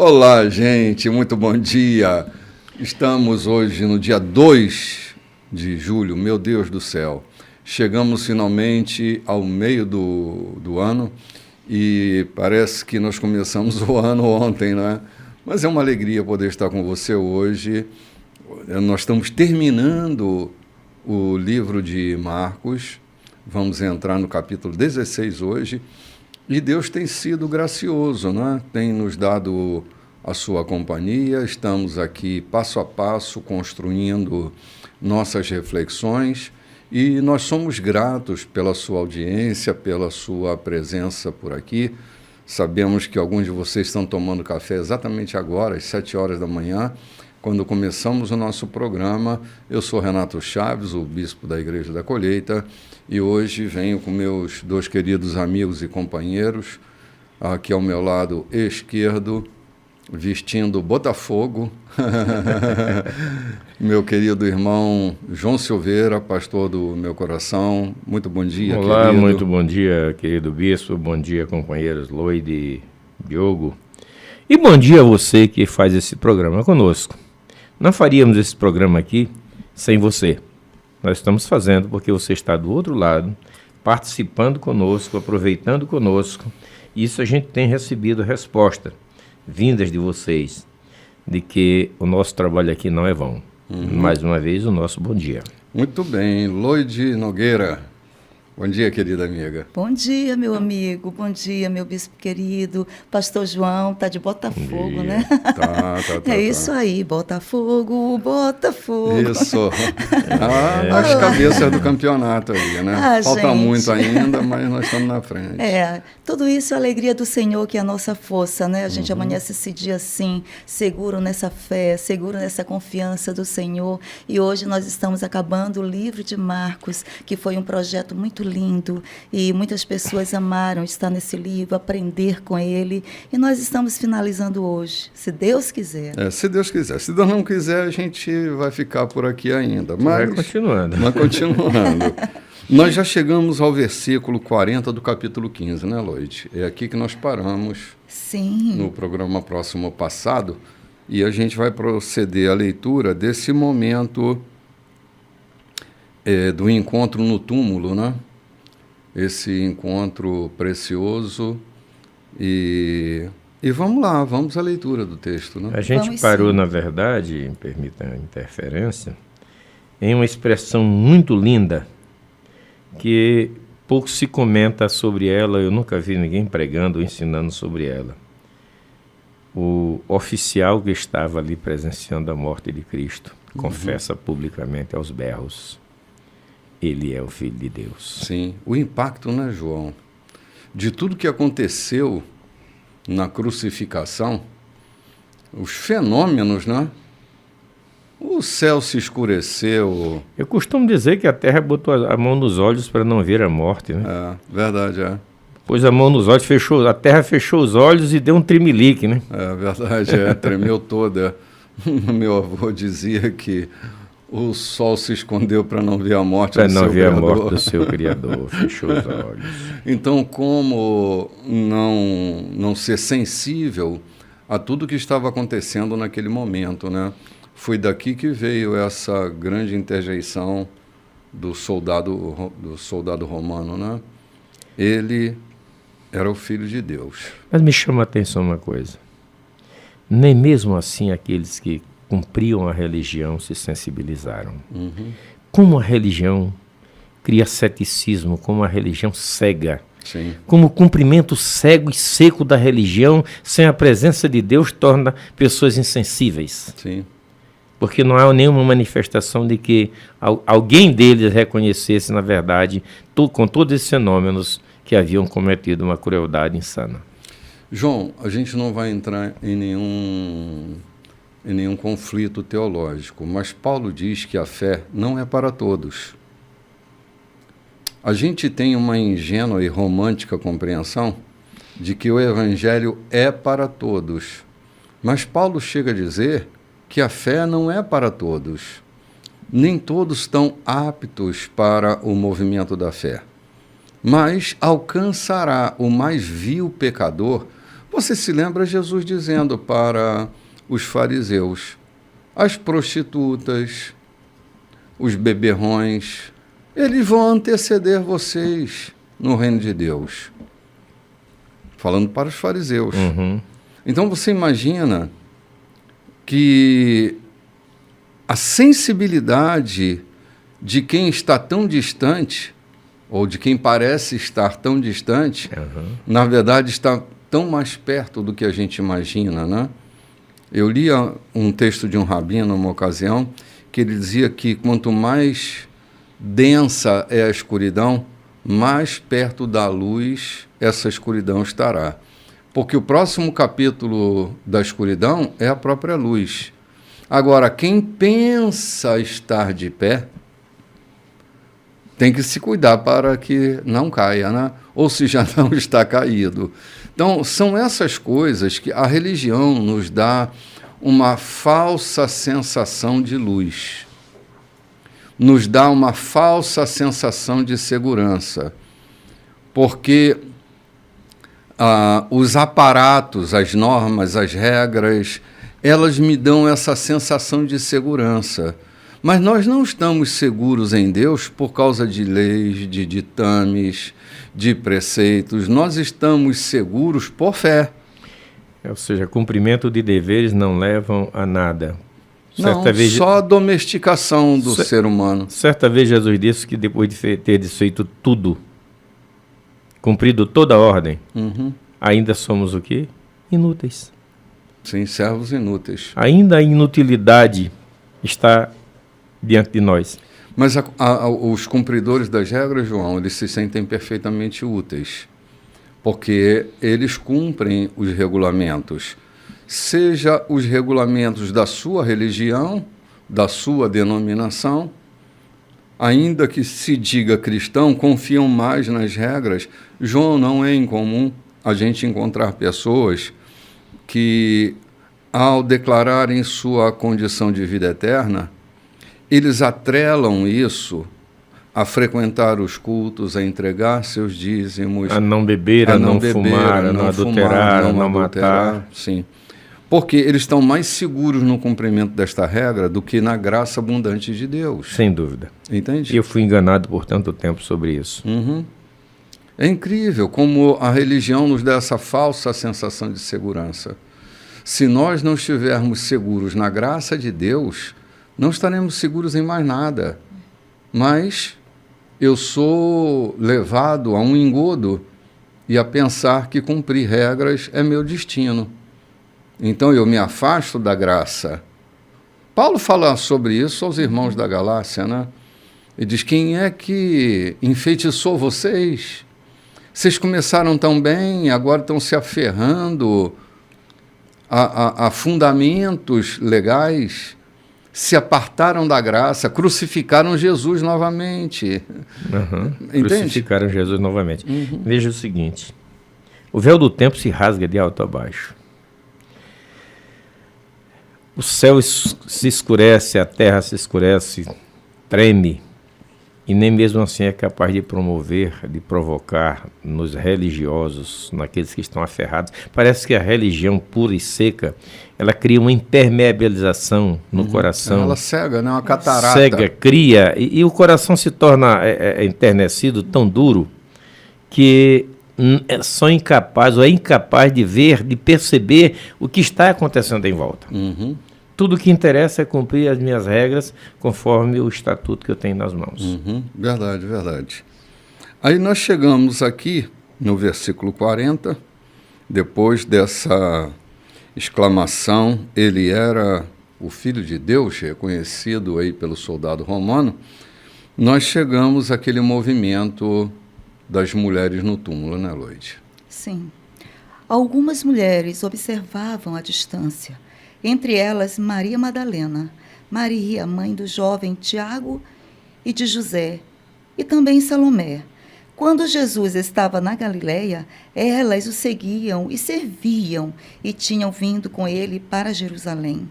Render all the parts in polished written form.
Olá, gente, muito bom dia. Estamos hoje no dia 2 de julho, meu Deus do céu. Chegamos finalmente ao meio do ano e parece que nós começamos o ano ontem, né? Mas é uma alegria poder estar com você hoje. Nós estamos terminando o livro de Marcos, vamos entrar no capítulo 16 hoje. E Deus tem sido gracioso, né? Tem nos dado a sua companhia, estamos aqui passo a passo construindo nossas reflexões e nós somos gratos pela sua audiência, pela sua presença por aqui. Sabemos que alguns de vocês estão tomando café exatamente agora, às 7 horas da manhã, quando começamos o nosso programa. Eu sou Renato Chaves, o bispo da Igreja da Colheita, e hoje venho com meus dois queridos amigos e companheiros, aqui ao meu lado esquerdo, vestindo Botafogo, meu querido irmão João Silveira, pastor do meu coração. Muito bom dia, querido. Olá, muito bom dia, querido bispo, bom dia, companheiros Loide e Diogo, e bom dia a você que faz esse programa conosco. Não faríamos esse programa aqui sem você. Nós estamos fazendo porque você está do outro lado, participando conosco, aproveitando conosco. E isso a gente tem recebido resposta, vindas de vocês, de que o nosso trabalho aqui não é vão. Mais uma vez, o nosso bom dia. Muito bem. Loide Nogueira. Bom dia, querida amiga. Bom dia, meu amigo. Bom dia, meu bispo querido. Pastor João, tá de Botafogo, né? Tá. Isso aí, Botafogo. Isso. As cabeças do campeonato aí, né? Falta gente. muito ainda, mas nós estamos na frente. Tudo isso é a alegria do Senhor, que é a nossa força, né? A gente amanhece esse dia assim, seguro nessa fé, seguro nessa confiança do Senhor. E hoje nós estamos acabando o livro de Marcos, que foi um projeto muito lindo, e muitas pessoas amaram estar nesse livro, aprender com ele, e nós estamos finalizando hoje, se Deus quiser. Se Deus quiser. Se Deus não quiser, a gente vai ficar por aqui ainda. Mas Vai continuando. Nós já chegamos ao versículo 40 do capítulo 15, né, Loide? É aqui que nós paramos. Sim. No programa próximo passado, e a gente vai proceder à leitura desse momento do encontro no túmulo, né? Esse encontro precioso, e vamos lá, vamos à leitura do texto, né? A gente parou, na verdade, permita a interferência, em uma expressão muito linda, que pouco se comenta sobre ela, eu nunca vi ninguém pregando ou ensinando sobre ela. O oficial que estava ali presenciando a morte de Cristo confessa publicamente aos berros: Ele é o Filho de Deus. Sim, o impacto, né, João, de tudo que aconteceu na crucificação, os fenômenos, né? O céu se escureceu. Eu costumo dizer que a terra botou a mão nos olhos para não ver a morte, né? Verdade, Pôs a mão nos olhos, a terra fechou os olhos e deu um tremelique, né? Verdade, tremeu toda. Meu avô dizia que o sol se escondeu para não ver a morte do seu Criador. Para não ver a morte do seu Criador, fechou os olhos. Então, como não ser sensível a tudo que estava acontecendo naquele momento, né? Foi daqui que veio essa grande interjeição do soldado romano, né? Ele era o Filho de Deus. Mas me chama a atenção uma coisa. Nem mesmo assim aqueles que cumpriam a religião se sensibilizaram. Como a religião cria ceticismo, como a religião cega. Sim. Como o cumprimento cego e seco da religião, sem a presença de Deus, torna pessoas insensíveis. Sim. Porque não há nenhuma manifestação de que alguém deles reconhecesse, na verdade, com todos esses fenômenos, que haviam cometido uma crueldade insana. João, a gente não vai entrar em nenhum conflito teológico, mas Paulo diz que a fé não é para todos. A gente tem uma ingênua e romântica compreensão de que o evangelho é para todos, mas Paulo chega a dizer que a fé não é para todos. Nem todos estão aptos para o movimento da fé, mas alcançará o mais vil pecador Você se lembra Jesus dizendo para os fariseus: as prostitutas, os beberrões, eles vão anteceder vocês no reino de Deus. Falando para os fariseus. Então você imagina que a sensibilidade de quem está tão distante, ou de quem parece estar tão distante, na verdade está tão mais perto do que a gente imagina, né? Eu lia um texto de um rabino, numa ocasião, que ele dizia que quanto mais densa é a escuridão, mais perto da luz essa escuridão estará. Porque o próximo capítulo da escuridão é a própria luz. Agora, quem pensa estar de pé, tem que se cuidar para que não caia, né? Ou se já não está caído. Então, são essas coisas que a religião nos dá uma falsa sensação de luz, nos dá uma falsa sensação de segurança, porque os aparatos, as normas, as regras, elas me dão essa sensação de segurança. Mas nós não estamos seguros em Deus por causa de leis, de ditames, de preceitos. Nós estamos seguros por fé. Ou seja, cumprimento de deveres não levam a nada. Não, só a domesticação do ser humano. Certa vez Jesus disse que depois de ter desfeito tudo, cumprido toda a ordem, ainda somos o quê? Inúteis. Sim, servos inúteis. Ainda a inutilidade está diante de nós. Mas os cumpridores das regras, João, eles se sentem perfeitamente úteis, porque eles cumprem os regulamentos, seja os regulamentos da sua religião, da sua denominação, ainda que se diga cristão, confiam mais nas regras. João, não é incomum a gente encontrar pessoas que, ao declararem sua condição de vida eterna, eles atrelam isso a frequentar os cultos, a entregar seus dízimos, a não beber, a não fumar, a não adulterar, a não matar. Sim, porque eles estão mais seguros no cumprimento desta regra do que na graça abundante de Deus. Sem dúvida. Entende? E eu fui enganado por tanto tempo sobre isso. É incrível como a religião nos dá essa falsa sensação de segurança. Se nós não estivermos seguros na graça de Deus, não estaremos seguros em mais nada. Mas eu sou levado a um engodo e a pensar que cumprir regras é meu destino. Então eu me afasto da graça. Paulo fala sobre isso aos irmãos da Galácia, né? Ele diz: quem é que enfeitiçou vocês? Vocês começaram tão bem, agora estão se aferrando a fundamentos legais, se apartaram da graça, crucificaram Jesus novamente. Entende? Crucificaram Jesus novamente. Veja o seguinte: o véu do tempo se rasga de alto a baixo. O céu se escurece, a terra se escurece, treme, e nem mesmo assim é capaz de promover, de provocar nos religiosos, naqueles que estão aferrados. Parece que a religião pura e seca, ela cria uma impermeabilização no coração. Ela cega, né? Uma catarata. Cega, cria, e o coração se torna enternecido, tão duro, que são incapazes ou é incapaz de ver, de perceber o que está acontecendo em volta. Tudo o que interessa é cumprir as minhas regras conforme o estatuto que eu tenho nas mãos. Verdade, verdade. Aí nós chegamos aqui no versículo 40, depois dessa exclamação, ele era o Filho de Deus, reconhecido aí pelo soldado romano, nós chegamos àquele movimento das mulheres no túmulo, né, Loide? Sim. Algumas mulheres observavam à distância, entre elas Maria Madalena, Maria, mãe do jovem Tiago e de José, e também Salomé. Quando Jesus estava na Galileia, elas o seguiam e serviam, e tinham vindo com ele para Jerusalém.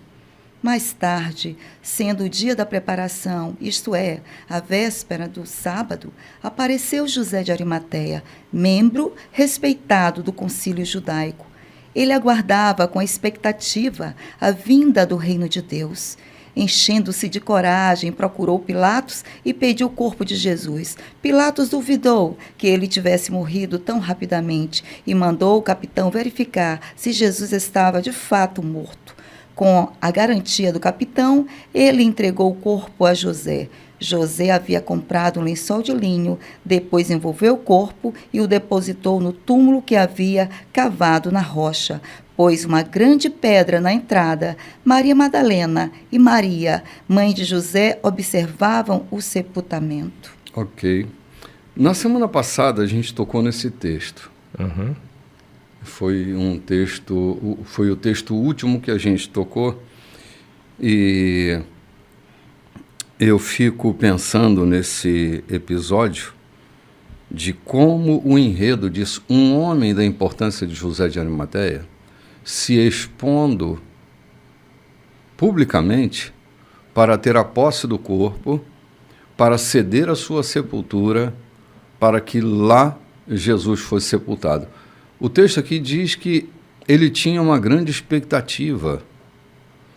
Mais tarde, sendo o dia da preparação, isto é, a véspera do sábado, apareceu José de Arimateia, membro respeitado do concílio judaico. Ele aguardava com expectativa a vinda do reino de Deus. Enchendo-se de coragem, procurou Pilatos e pediu o corpo de Jesus. Pilatos duvidou que ele tivesse morrido tão rapidamente e mandou o capitão verificar se Jesus estava de fato morto. Com a garantia do capitão, ele entregou o corpo a José. José havia comprado um lençol de linho, depois envolveu o corpo e o depositou no túmulo que havia cavado na rocha. Pôs uma grande pedra na entrada. Maria Madalena e Maria, mãe de José, observavam o sepultamento. Ok. Na semana passada a gente tocou nesse texto. Uhum. Foi o texto último que a gente tocou, e eu fico pensando nesse episódio de como o enredo diz um homem da importância de José de Arimateia se expondo publicamente para ter a posse do corpo, para ceder a sua sepultura, para que lá Jesus fosse sepultado. O texto aqui diz que ele tinha uma grande expectativa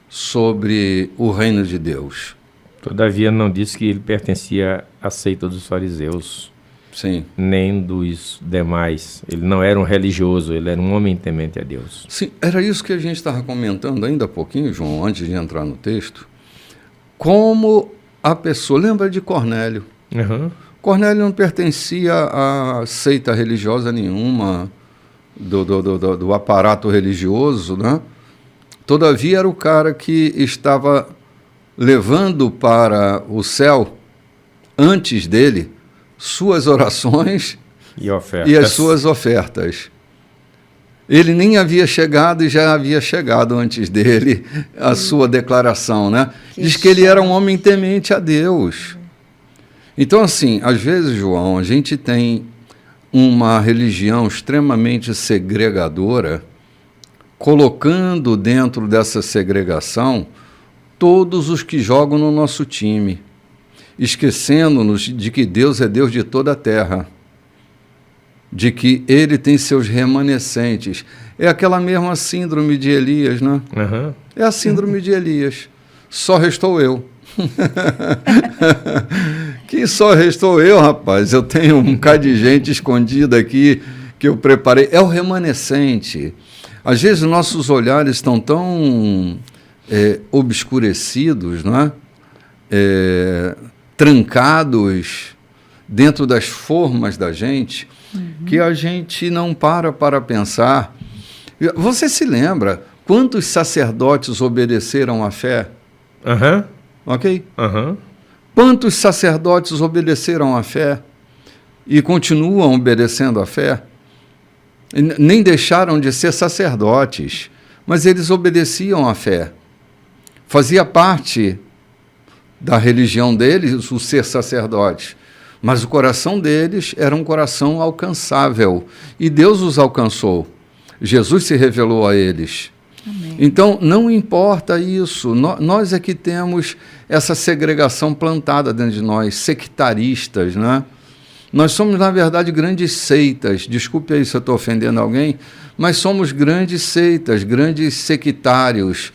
sobre o reino de Deus. Todavia não disse que ele pertencia à seita dos fariseus. Sim. Nem dos demais. Ele não era um religioso, ele era um homem temente a Deus. Sim, era isso que a gente estava comentando ainda há pouquinho, João, antes de entrar no texto. Como a pessoa... Lembra de Cornélio? Uhum. Cornélio não pertencia a seita religiosa nenhuma, do aparato religioso, né? Todavia era o cara que estava levando para o céu, antes dele, suas orações e as suas ofertas. Ele nem havia chegado e já havia chegado antes dele a sua declaração, né? Diz que ele era um homem temente a Deus. Então, assim, às vezes, João, a gente tem uma religião extremamente segregadora, colocando dentro dessa segregação todos os que jogam no nosso time, esquecendo-nos de que Deus é Deus de toda a terra, de que Ele tem seus remanescentes. É aquela mesma síndrome de Elias, né? Uhum. É a síndrome de Elias. Só restou eu. Que só restou eu, rapaz. Eu tenho um bocado de gente escondida aqui que eu preparei. É o remanescente. Às vezes nossos olhares estão tão obscurecidos, não é? Trancados dentro das formas da gente, que a gente não para pensar. Você se lembra quantos sacerdotes obedeceram à fé? Uhum. Ok? Uhum. Quantos sacerdotes obedeceram à fé e continuam obedecendo à fé? Nem deixaram de ser sacerdotes, mas eles obedeciam à fé. Fazia parte da religião deles o ser sacerdote, mas o coração deles era um coração alcançável, e Deus os alcançou. Jesus se revelou a eles. Amém. Então, não importa isso, nós é que temos essa segregação plantada dentro de nós, sectaristas, né? Nós somos, na verdade, grandes seitas, desculpe aí se eu estou ofendendo alguém, mas somos grandes seitas, grandes sectários,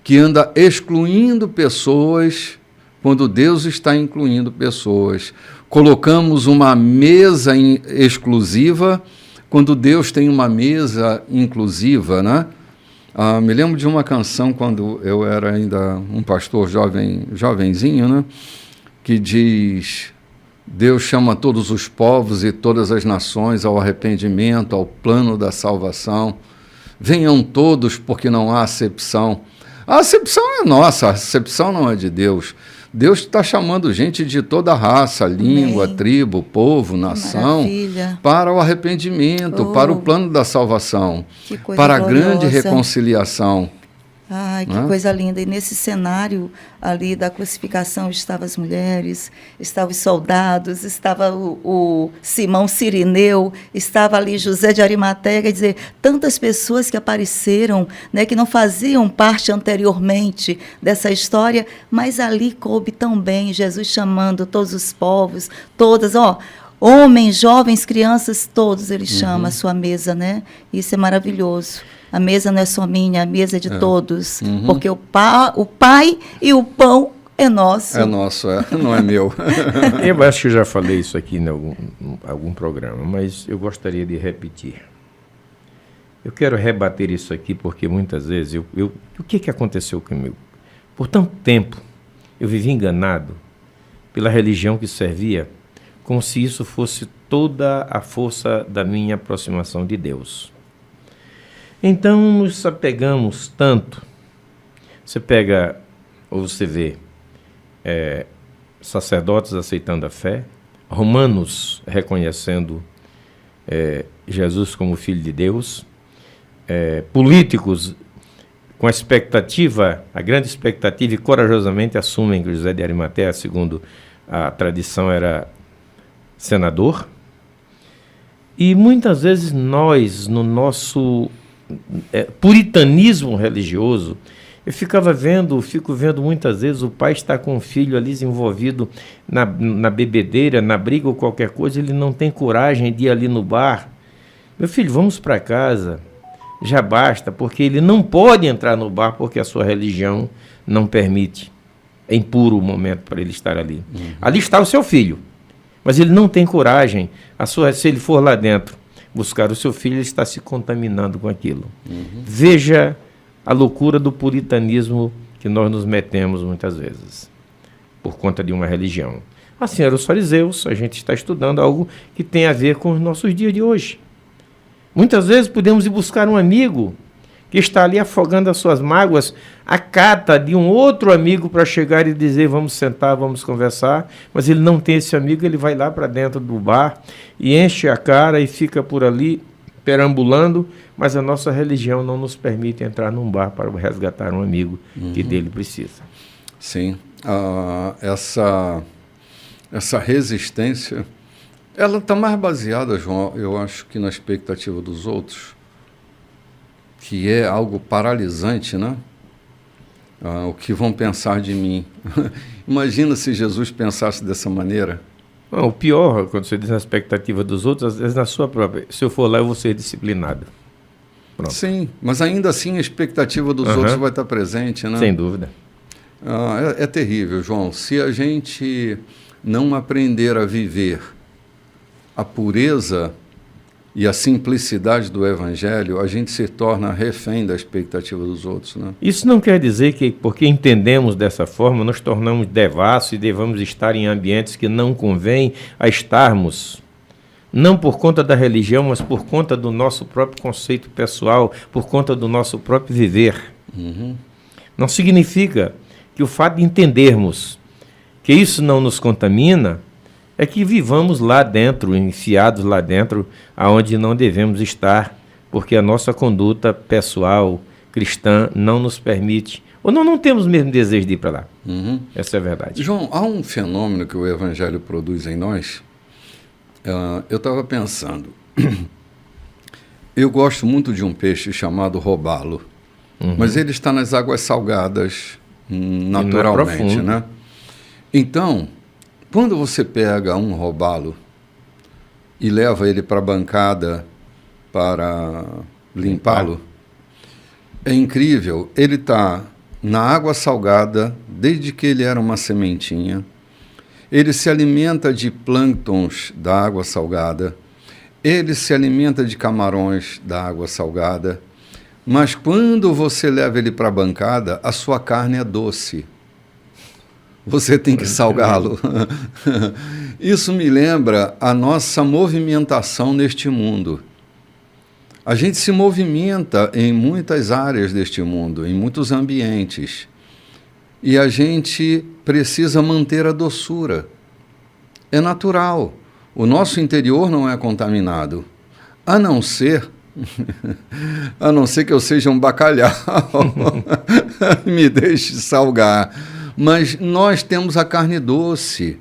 que andam excluindo pessoas quando Deus está incluindo pessoas. Colocamos uma mesa exclusiva quando Deus tem uma mesa inclusiva, né? Me lembro de uma canção quando eu era ainda um pastor jovenzinho, né? Que diz: Deus chama todos os povos e todas as nações ao arrependimento, ao plano da salvação. Venham todos, porque não há acepção. A acepção é nossa, a acepção não é de Deus. Deus está chamando gente de toda raça, língua, Amém. Tribo, povo, nação, Maravilha. para o arrependimento, para o plano da salvação, Que coisa para a grande gloriosa. reconciliação. Ai, que Né? coisa linda. E nesse cenário ali da crucificação estavam as mulheres, estavam os soldados, estava o Simão Cirineu, estava ali José de Arimateia, quer dizer, tantas pessoas que apareceram, né, que não faziam parte anteriormente dessa história, mas ali coube tão bem Jesus chamando todos os povos, todas, Homens, jovens, crianças, todos ele chama a sua mesa, né? Isso é maravilhoso. A mesa não é só minha, a mesa é de todos. Porque o pai e o pão é nosso. É nosso, não é meu. Eu acho que eu já falei isso aqui em algum programa, mas eu gostaria de repetir. Eu quero rebater isso aqui porque muitas vezes o que aconteceu comigo? Por tanto tempo eu vivi enganado pela religião que servia, como se isso fosse toda a força da minha aproximação de Deus. Então nos apegamos tanto. Você pega, ou você vê, sacerdotes aceitando a fé, romanos reconhecendo Jesus como Filho de Deus, políticos com a grande expectativa, e corajosamente assumem que José de Arimateia, segundo a tradição, era senador. E muitas vezes nós, no nosso puritanismo religioso, fico vendo muitas vezes o pai está com o filho ali envolvido na bebedeira, na briga ou qualquer coisa, ele não tem coragem de ir ali no bar. Meu filho, vamos para casa, já basta, porque ele não pode entrar no bar porque a sua religião não permite. É impuro o momento para ele estar ali. Ali está o seu filho, mas ele não tem coragem. Se ele for lá dentro buscar o seu filho, ele está se contaminando com aquilo. Veja a loucura do puritanismo que nós nos metemos muitas vezes, por conta de uma religião. Assim eram os fariseus. A gente está estudando algo que tem a ver com os nossos dias de hoje. Muitas vezes podemos ir buscar um amigo que está ali afogando as suas mágoas, a cata de um outro amigo para chegar e dizer, vamos sentar, vamos conversar, mas ele não tem esse amigo, ele vai lá para dentro do bar e enche a cara e fica por ali perambulando, mas a nossa religião não nos permite entrar num bar para resgatar um amigo que dele precisa. Sim, essa resistência, ela está mais baseada, João, eu acho que na expectativa dos outros, que é algo paralisante, né? O que vão pensar de mim. Imagina se Jesus pensasse dessa maneira. Não, o pior, quando você diz a expectativa dos outros, às vezes na sua própria. Se eu for lá, eu vou ser disciplinado. Pronto. Sim, mas ainda assim a expectativa dos outros vai estar presente, né? Sem dúvida. É terrível, João. Se a gente não aprender a viver a pureza e a simplicidade do Evangelho, a gente se torna refém da expectativa dos outros, né? Isso não quer dizer que, porque entendemos dessa forma, nos tornamos devassos e devamos estar em ambientes que não convém a estarmos. Não por conta da religião, mas por conta do nosso próprio conceito pessoal, por conta do nosso próprio viver. Não significa que o fato de entendermos que isso não nos contamina é que vivamos lá dentro, enfiados lá dentro, aonde não devemos estar, porque a nossa conduta pessoal, cristã, não nos permite, ou não temos mesmo desejo de ir para lá. Essa é a verdade. João, há um fenômeno que o Evangelho produz em nós. Eu estava pensando, eu gosto muito de um peixe chamado robalo, mas ele está nas águas salgadas naturalmente, né? Então, quando você pega um robalo e leva ele para a bancada para limpá-lo, é incrível, ele está na água salgada desde que ele era uma sementinha, ele se alimenta de plânctons da água salgada, ele se alimenta de camarões da água salgada, mas quando você leva ele para a bancada, a sua carne é doce. Você tem que salgá-lo. Isso me lembra a nossa movimentação neste mundo. A gente se movimenta em muitas áreas deste mundo, em muitos ambientes. E a gente precisa manter a doçura. É natural. O nosso interior não é contaminado. A não ser que eu seja um bacalhau. Me deixe salgar. Mas nós temos a carne doce,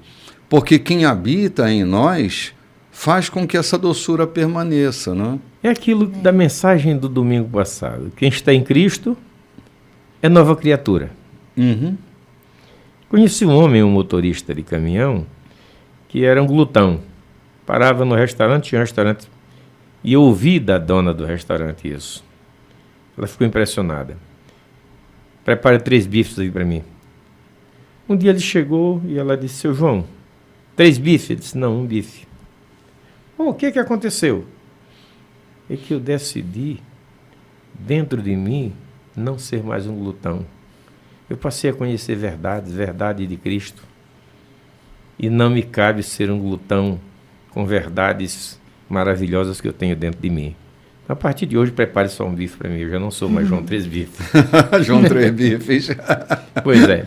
porque quem habita em nós faz com que essa doçura permaneça, não é? É aquilo da mensagem do domingo passado. Quem está em Cristo é nova criatura. Conheci um homem, um motorista de caminhão, que era um glutão. Parava no restaurante, tinha um restaurante, e eu ouvi da dona do restaurante isso. Ela ficou impressionada. Prepara 3 bifes aí para mim. Um dia ele chegou e ela disse, seu João, 3 bifes? Ele disse, não, 1 bife. O que aconteceu? É que eu decidi, dentro de mim, não ser mais um glutão. Eu passei a conhecer verdade de Cristo. E não me cabe ser um glutão com verdades maravilhosas que eu tenho dentro de mim. A partir de hoje, prepare só um bife para mim. Eu já não sou mais João 3 bifes. João 3 bifes. Pois é.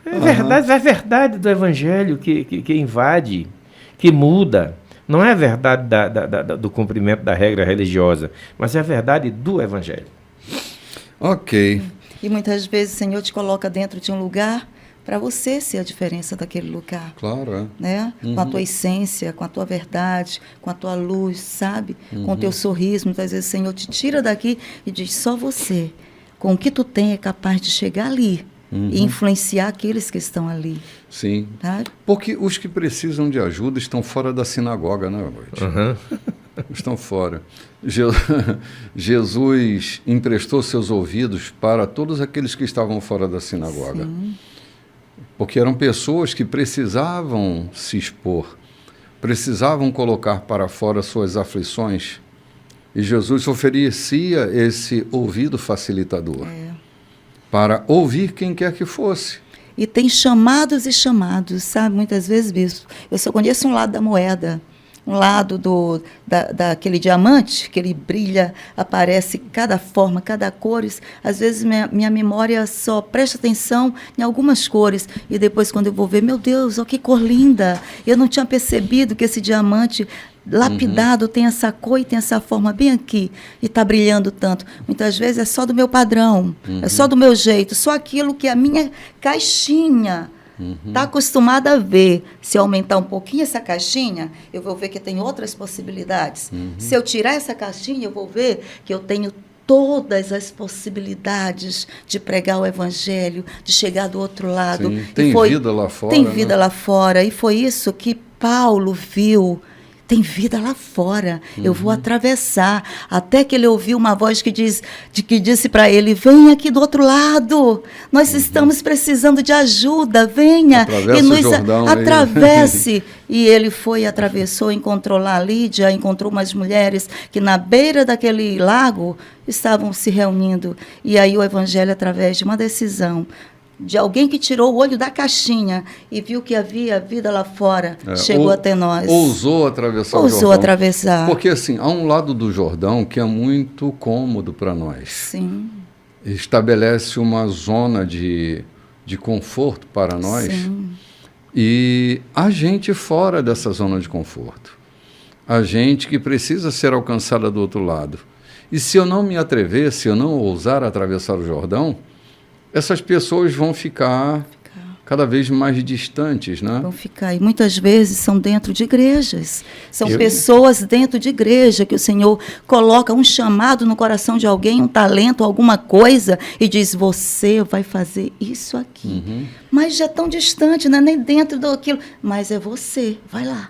É a verdade do Evangelho que invade, que muda. Não é a verdade do cumprimento da regra religiosa, mas é a verdade do Evangelho. Ok. E muitas vezes o Senhor te coloca dentro de um lugar para você ser a diferença daquele lugar. Claro, é. Né? Com a tua essência, com a tua verdade, com a tua luz, sabe? Com o teu sorriso. Muitas vezes o Senhor te tira daqui e diz, só você, com o que tu tem, é capaz de chegar ali e influenciar aqueles que estão ali. Sim. Sabe? Porque os que precisam de ajuda estão fora da sinagoga, né, Lloyd? Estão fora. Jesus emprestou seus ouvidos para todos aqueles que estavam fora da sinagoga. Sim. Porque eram pessoas que precisavam se expor, precisavam colocar para fora suas aflições. E Jesus oferecia esse ouvido facilitador para ouvir quem quer que fosse. E tem chamados e chamados, sabe? Muitas vezes, bispo, eu só conheço um lado da moeda. Um lado daquele diamante, que ele brilha, aparece cada forma, cada cores. Às vezes minha memória só presta atenção em algumas cores. E depois, quando eu vou ver, meu Deus, olha que cor linda. Eu não tinha percebido que esse diamante lapidado tem essa cor e tem essa forma bem aqui. E está brilhando tanto. Muitas vezes é só do meu padrão, é só do meu jeito, só aquilo que a minha caixinha está acostumada a ver. Se eu aumentar um pouquinho essa caixinha, eu vou ver que tem outras possibilidades. Se eu tirar essa caixinha, eu vou ver que eu tenho todas as possibilidades de pregar o Evangelho, de chegar do outro lado. Sim, tem vida lá fora. Tem vida lá fora. E foi isso que Paulo viu. Tem vida lá fora, eu vou atravessar. Até que ele ouviu uma voz que disse para ele, vem aqui do outro lado, nós estamos precisando de ajuda, venha. Atravessa e nos o Jordão, atravesse. E ele foi, atravessou, encontrou lá a Lídia, encontrou umas mulheres que na beira daquele lago estavam se reunindo. E aí o Evangelho, através de uma decisão, de alguém que tirou o olho da caixinha e viu que havia vida lá fora, chegou até nós. Ousou atravessar o Jordão. Ousou atravessar. Porque, assim, há um lado do Jordão que é muito cômodo para nós. Sim. Estabelece uma zona de conforto para nós. Sim. E a gente fora dessa zona de conforto. A gente que precisa ser alcançada do outro lado. E se eu não me atrever, se eu não ousar atravessar o Jordão, essas pessoas vão ficar cada vez mais distantes, né? Vão ficar. E muitas vezes são dentro de igrejas. São pessoas dentro de igreja que o Senhor coloca um chamado no coração de alguém, um talento, alguma coisa, e diz, você vai fazer isso aqui. Mas já tão distante, não é nem dentro daquilo. Mas é você, vai lá.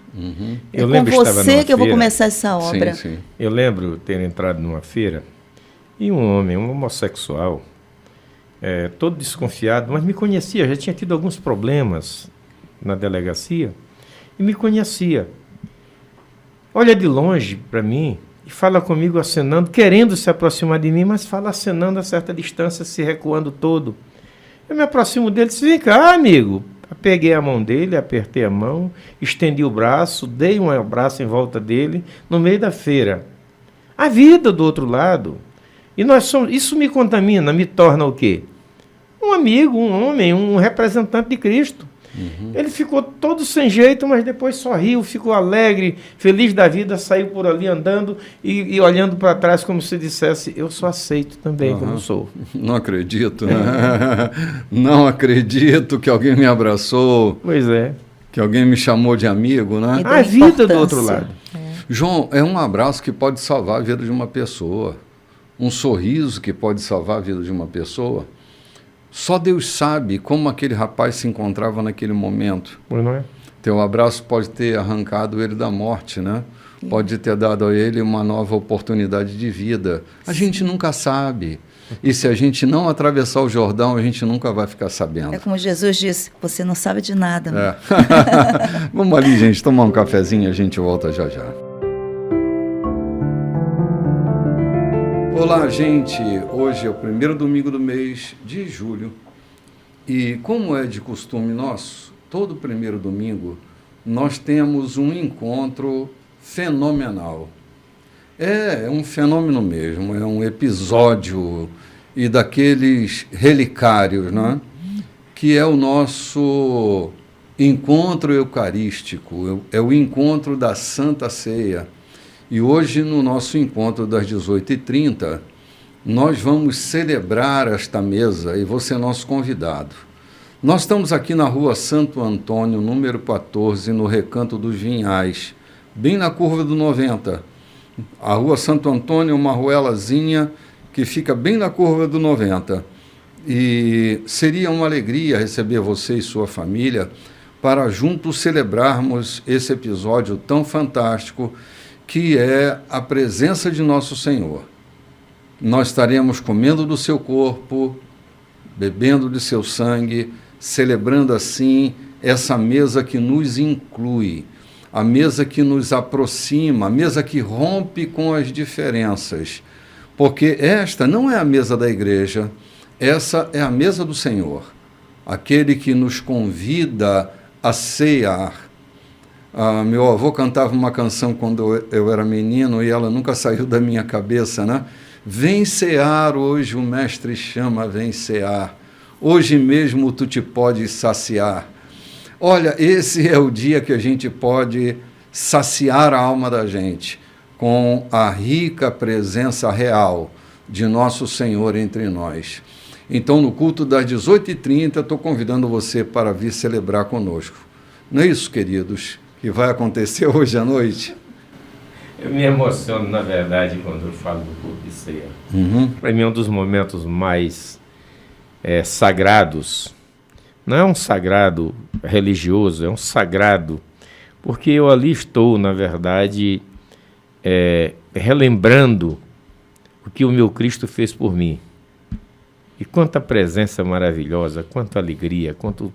É Eu com lembro você que eu vou começar essa obra. Sim, sim. Eu lembro ter entrado numa feira e um homem, um homossexual, todo desconfiado, mas me conhecia, já tinha tido alguns problemas na delegacia e me conhecia. Olha de longe para mim e fala comigo acenando, querendo se aproximar de mim, mas fala acenando a certa distância, se recuando todo. Eu me aproximo dele e disse, vem cá, amigo. Peguei a mão dele, apertei a mão, estendi o braço, dei um abraço em volta dele, no meio da feira. A vida do outro lado. E isso me contamina, me torna o quê? Um amigo, um homem, um representante de Cristo. Ele ficou todo sem jeito, mas depois sorriu, ficou alegre, feliz da vida, saiu por ali andando e olhando para trás como se dissesse, eu sou aceito também como sou. Não acredito, né? Não acredito que alguém me abraçou. Pois é. Que alguém me chamou de amigo, né? A vida do outro lado. João, é um abraço que pode salvar a vida de uma pessoa. Um sorriso que pode salvar a vida de uma pessoa. Só Deus sabe como aquele rapaz se encontrava naquele momento. Pois não é? Teu abraço pode ter arrancado ele da morte, né? Pode ter dado a ele uma nova oportunidade de vida. A gente nunca sabe. E se a gente não atravessar o Jordão, a gente nunca vai ficar sabendo. É como Jesus disse, você não sabe de nada. Vamos ali, gente, tomar um cafezinho e a gente volta já já. Olá, gente. Hoje é o primeiro domingo do mês de julho. E como é de costume nosso, todo primeiro domingo nós temos um encontro fenomenal. É um fenômeno mesmo, é um episódio e daqueles relicários, né? Que é o nosso encontro eucarístico, é o encontro da Santa Ceia. E hoje, no nosso encontro das 18h30, nós vamos celebrar esta mesa e você é nosso convidado. Nós estamos aqui na rua Santo Antônio, número 14, no Recanto dos Vinhais, bem na curva do 90. A rua Santo Antônio é uma ruelazinha que fica bem na curva do 90. E seria uma alegria receber você e sua família para juntos celebrarmos esse episódio tão fantástico que é a presença de nosso Senhor. Nós estaremos comendo do seu corpo, bebendo de seu sangue, celebrando assim essa mesa que nos inclui, a mesa que nos aproxima, a mesa que rompe com as diferenças. Porque esta não é a mesa da igreja, essa é a mesa do Senhor, aquele que nos convida a cear. Meu avô cantava uma canção quando eu era menino e ela nunca saiu da minha cabeça, né? Vem cear, hoje o mestre chama, vem cear. Hoje mesmo tu te podes saciar. Olha, esse é o dia que a gente pode saciar a alma da gente com a rica presença real de nosso Senhor entre nós. Então, no culto das 18h30, estou convidando você para vir celebrar conosco. Não é isso, queridos, que vai acontecer hoje à noite? Eu me emociono, na verdade, quando eu falo do culto de ceia. Para mim é um dos momentos mais sagrados. Não é um sagrado religioso, é um sagrado, porque eu ali estou, na verdade, relembrando o que o meu Cristo fez por mim. E quanta presença maravilhosa, quanta alegria, quanto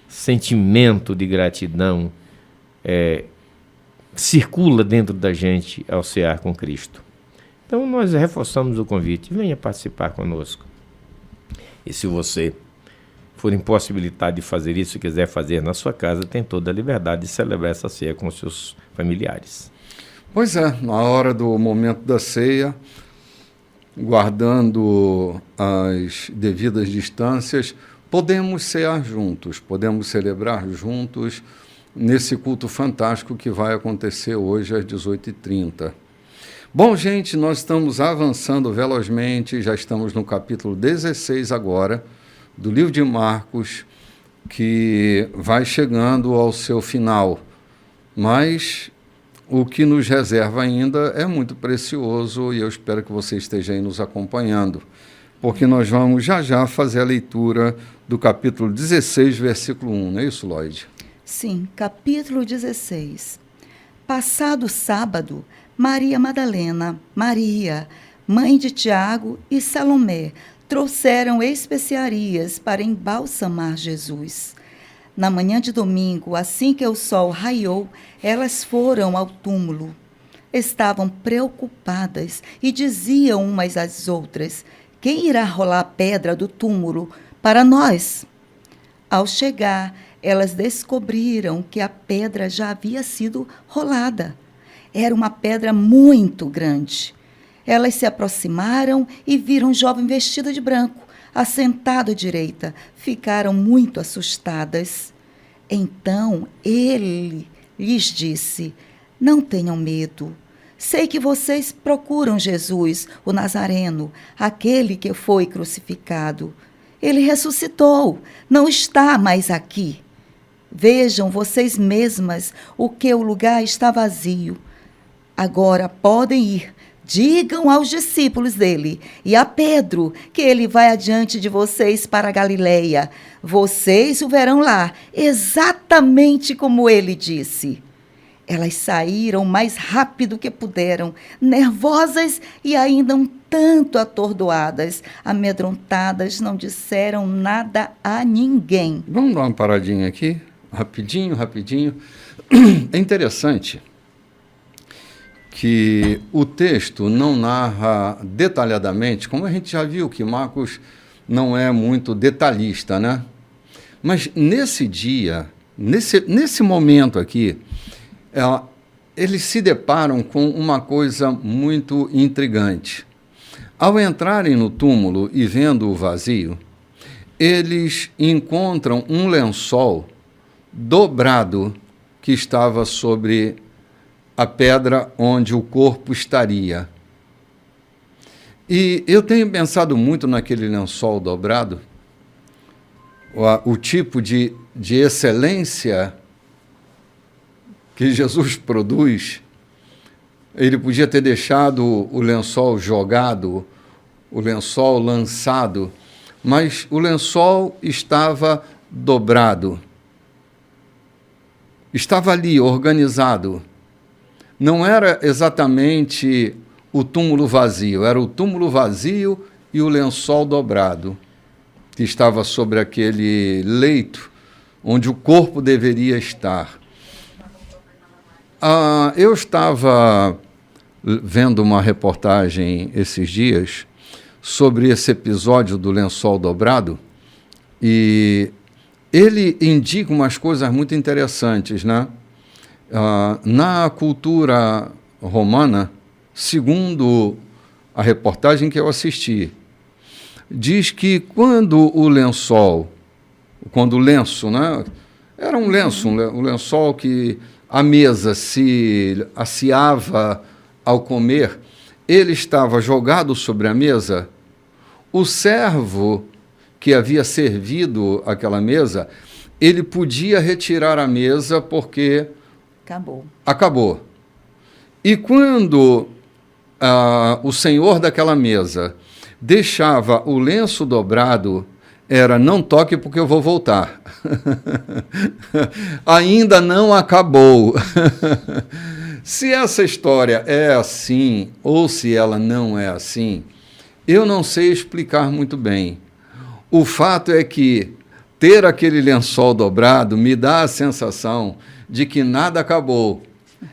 sentimento de gratidão circula dentro da gente ao cear com Cristo. Então nós reforçamos o convite, venha participar conosco. E se você for impossibilitado de fazer isso e quiser fazer na sua casa, tem toda a liberdade de celebrar essa ceia com os seus familiares. Pois é, na hora do momento da ceia, guardando as devidas distâncias, podemos cear juntos, podemos celebrar juntos nesse culto fantástico que vai acontecer hoje às 18h30. Bom, gente, nós estamos avançando velozmente, já estamos no capítulo 16 agora, do livro de Marcos, que vai chegando ao seu final. Mas o que nos reserva ainda é muito precioso e eu espero que você esteja aí nos acompanhando, porque nós vamos já fazer a leitura do capítulo 16, versículo 1. Não é isso, Lloyd? Sim, capítulo 16. Passado o sábado, Maria Madalena, Maria, mãe de Tiago e Salomé, trouxeram especiarias para embalsamar Jesus. Na manhã de domingo, assim que o sol raiou, elas foram ao túmulo. Estavam preocupadas e diziam umas às outras: quem irá rolar a pedra do túmulo para nós? Ao chegar, elas descobriram que a pedra já havia sido rolada. Era uma pedra muito grande. Elas se aproximaram e viram um jovem vestido de branco, assentado à direita. Ficaram muito assustadas. Então ele lhes disse: não tenham medo. Sei que vocês procuram Jesus, o Nazareno, aquele que foi crucificado. Ele ressuscitou, não está mais aqui. Vejam vocês mesmas o lugar está vazio. Agora podem ir. digam aos discípulos dele e a Pedro que ele vai adiante de vocês para a Galileia. Vocês o verão lá, exatamente como ele disse. Elas saíram o mais rápido que puderam, nervosas e ainda um tanto atordoadas. Amedrontadas, não disseram nada a ninguém. Vamos dar uma paradinha aqui, rapidinho. É interessante que o texto não narra detalhadamente, como a gente já viu que Marcos não é muito detalhista, né? Mas nesse dia, nesse momento aqui, eles se deparam com uma coisa muito intrigante. Ao entrarem no túmulo e vendo o vazio, eles encontram um lençol dobrado que estava sobre a pedra onde o corpo estaria. E eu tenho pensado muito naquele lençol dobrado, o tipo de excelência que Jesus produz. Ele podia ter deixado o lençol jogado, o lençol lançado, mas o lençol estava dobrado. Estava ali, organizado. Não era exatamente o túmulo vazio, era o túmulo vazio e o lençol dobrado, que estava sobre aquele leito onde o corpo deveria estar. Eu estava vendo uma reportagem esses dias sobre esse episódio do lençol dobrado e ele indica umas coisas muito interessantes, né? Na cultura romana, segundo a reportagem que eu assisti, diz que quando o lenço, né? Era um lenço, um lençol que a mesa se asseava ao comer, ele estava jogado sobre a mesa, o servo que havia servido aquela mesa, ele podia retirar a mesa porque acabou. E quando o senhor daquela mesa deixava o lenço dobrado, era: não toque porque eu vou voltar. Ainda não acabou. Se essa história é assim, ou se ela não é assim, eu não sei explicar muito bem. O fato é que ter aquele lençol dobrado me dá a sensação de que nada acabou,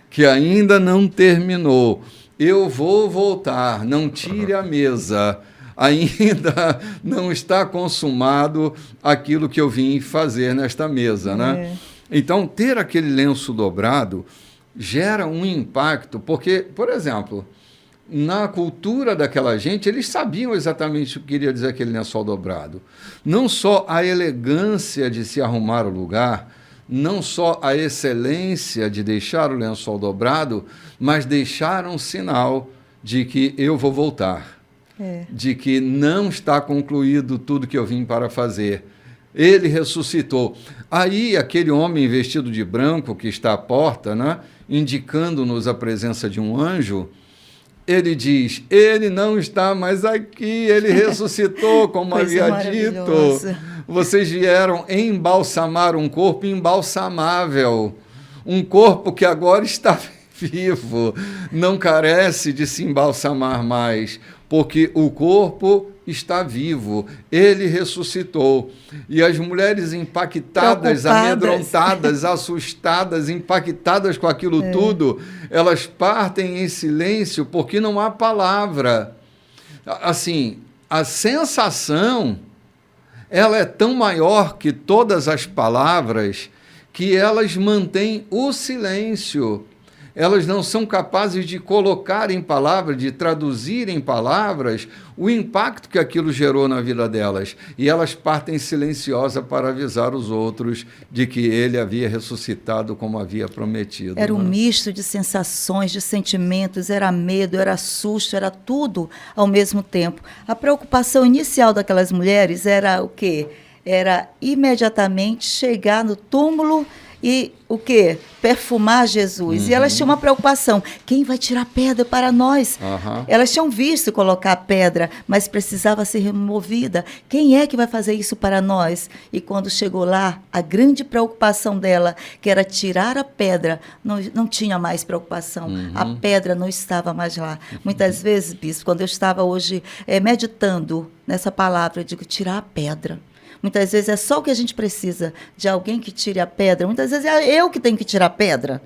que ainda não terminou. Eu vou voltar, não tire a mesa. Ainda não está consumado aquilo que eu vim fazer nesta mesa, né? Então, ter aquele lenço dobrado gera um impacto, porque, por exemplo, na cultura daquela gente, eles sabiam exatamente o que queria dizer aquele lençol dobrado. Não só a elegância de se arrumar o lugar, não só a excelência de deixar o lençol dobrado, mas deixar um sinal de que eu vou voltar. De que não está concluído tudo que eu vim para fazer. Ele ressuscitou. Aí aquele homem vestido de branco que está à porta, né, indicando-nos a presença de um anjo, ele diz: ele não está mais aqui, ele ressuscitou, como havia dito. Vocês vieram embalsamar um corpo embalsamável, um corpo que agora está vivo, não carece de se embalsamar mais, porque o corpo está vivo, ele ressuscitou. E as mulheres impactadas, amedrontadas, assustadas, impactadas com aquilo tudo, elas partem em silêncio porque não há palavra. Assim, a sensação, ela é tão maior que todas as palavras que elas mantêm o silêncio. Elas não são capazes de colocar em palavras, de traduzir em palavras o impacto que aquilo gerou na vida delas. E elas partem silenciosas para avisar os outros de que ele havia ressuscitado como havia prometido. Era um misto de sensações, de sentimentos, era medo, era susto, era tudo ao mesmo tempo. A preocupação inicial daquelas mulheres era o quê? Era imediatamente chegar no túmulo e o quê? Perfumar Jesus. E elas tinham uma preocupação, quem vai tirar a pedra para nós? Elas tinham visto colocar a pedra, mas precisava ser removida. Quem é que vai fazer isso para nós? E quando chegou lá, a grande preocupação dela, que era tirar a pedra, não tinha mais preocupação. A pedra não estava mais lá. Muitas vezes, bispo, quando eu estava hoje meditando nessa palavra, eu digo, tirar a pedra. Muitas vezes é só o que a gente precisa, de alguém que tire a pedra. Muitas vezes é eu que tenho que tirar a pedra.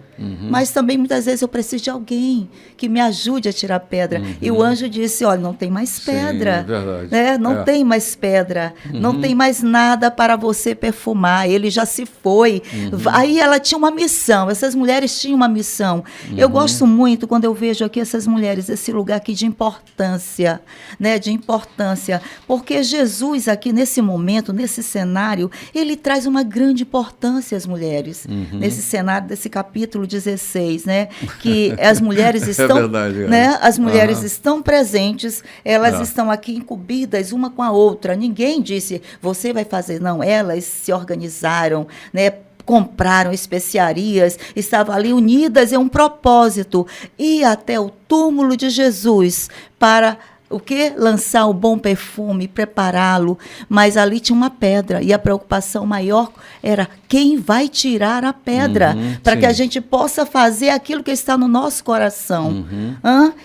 Mas também muitas vezes eu preciso de alguém que me ajude a tirar a pedra. E o anjo disse, olha, não tem mais pedra. Sim, é verdade. Né? Não tem mais pedra. Não tem mais nada para você perfumar. Ele já se foi. Aí ela tinha uma missão. Essas mulheres tinham uma missão. Eu gosto muito quando eu vejo aqui essas mulheres, esse lugar aqui de importância. Né? De importância. Porque Jesus aqui nesse momento, nesse cenário, ele traz uma grande importância às mulheres. Nesse cenário desse capítulo 16, né? Que as mulheres estão, verdade, né? As mulheres estão presentes, elas estão aqui incumbidas uma com a outra. Ninguém disse, você vai fazer, não. Elas se organizaram, né? Compraram especiarias, estavam ali unidas em um propósito, ir até o túmulo de Jesus para o quê? Lançar o bom perfume, prepará-lo, mas ali tinha uma pedra, e a preocupação maior era quem vai tirar a pedra, para que a gente possa fazer aquilo que está no nosso coração.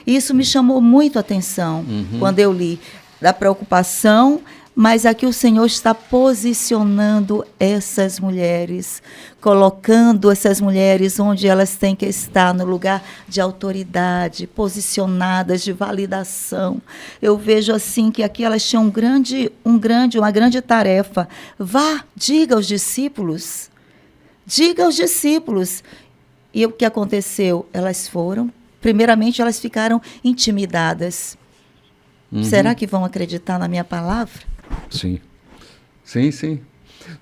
Isso me chamou muito a atenção quando eu li, da preocupação, mas aqui o Senhor está posicionando essas mulheres, colocando essas mulheres onde elas têm que estar, no lugar de autoridade, posicionadas, de validação. Eu vejo assim que aqui elas tinham uma grande tarefa. Vá, diga aos discípulos. Diga aos discípulos. E o que aconteceu? Elas foram, primeiramente elas ficaram intimidadas. Será que vão acreditar na minha palavra? Sim.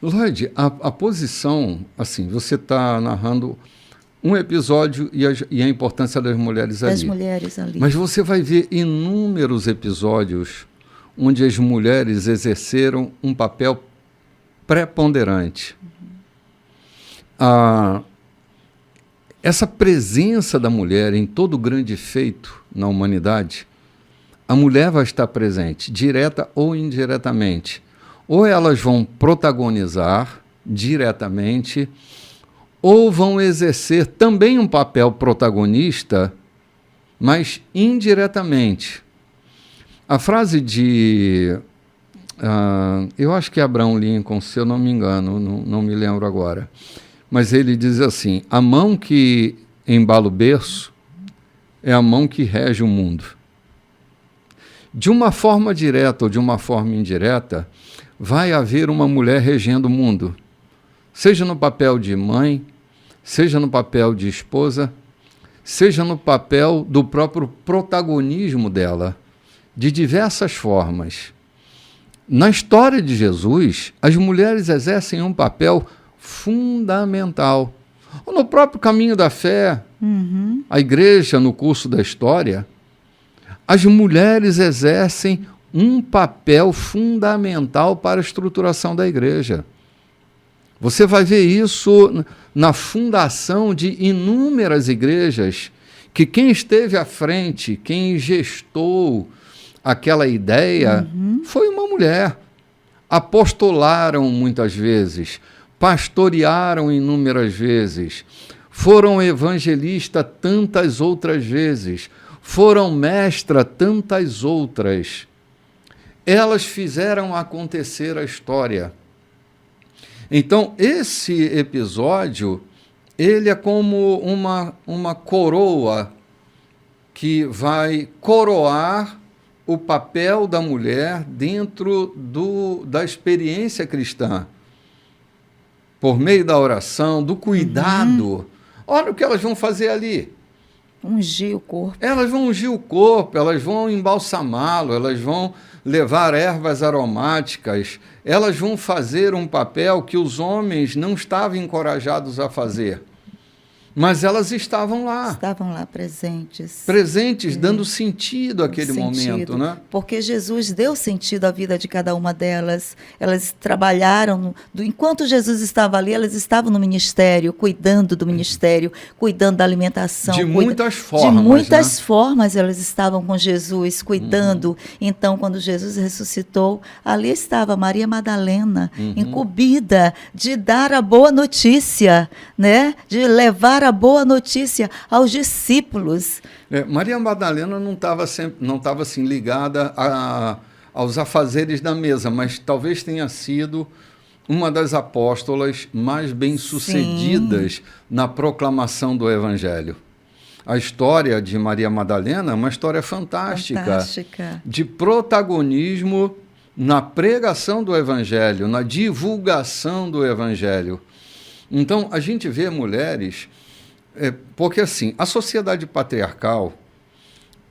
Lloyd, a posição, assim, você está narrando um episódio e a importância das mulheres ali. Das mulheres ali. Mas você vai ver inúmeros episódios onde as mulheres exerceram um papel preponderante. Essa presença da mulher em todo grande feito na humanidade, a mulher vai estar presente, direta ou indiretamente. Ou elas vão protagonizar diretamente, ou vão exercer também um papel protagonista, mas indiretamente. A frase de... eu acho que é Abraham Lincoln, se eu não me engano, não me lembro agora. Mas ele diz assim, a mão que embala o berço é a mão que rege o mundo. De uma forma direta ou de uma forma indireta, vai haver uma mulher regendo o mundo, seja no papel de mãe, seja no papel de esposa, seja no papel do próprio protagonismo dela, de diversas formas. Na história de Jesus, as mulheres exercem um papel fundamental. No próprio caminho da fé, a igreja, no curso da história, as mulheres exercem um papel fundamental para a estruturação da igreja. Você vai ver isso na fundação de inúmeras igrejas, que quem esteve à frente, quem gestou aquela ideia, foi uma mulher. Apostolaram muitas vezes, pastorearam inúmeras vezes, foram evangelistas tantas outras vezes, foram mestra tantas outras. Elas fizeram acontecer a história. Então, esse episódio, ele é como uma coroa que vai coroar o papel da mulher dentro da experiência cristã. Por meio da oração, do cuidado. Olha o que elas vão fazer ali. Ungir o corpo. Elas vão ungir o corpo, elas vão embalsamá-lo, elas vão levar ervas aromáticas, elas vão fazer um papel que os homens não estavam encorajados a fazer. Mas elas estavam lá. Estavam lá presentes. Presentes, dando sentido àquele momento, né? Porque Jesus deu sentido à vida de cada uma delas. Elas trabalharam, enquanto Jesus estava ali, elas estavam no ministério, cuidando do ministério, cuidando da alimentação. De muitas formas. De muitas formas elas estavam com Jesus, cuidando. Então, quando Jesus ressuscitou, ali estava Maria Madalena, incumbida de dar a boa notícia, né? De levar a boa notícia aos discípulos. Maria Madalena não estava assim ligada aos afazeres da mesa, mas talvez tenha sido uma das apóstolas mais bem-sucedidas na proclamação do Evangelho. A história de Maria Madalena é uma história fantástica. De protagonismo na pregação do Evangelho, na divulgação do Evangelho. Então, a gente vê mulheres... porque, assim, a sociedade patriarcal,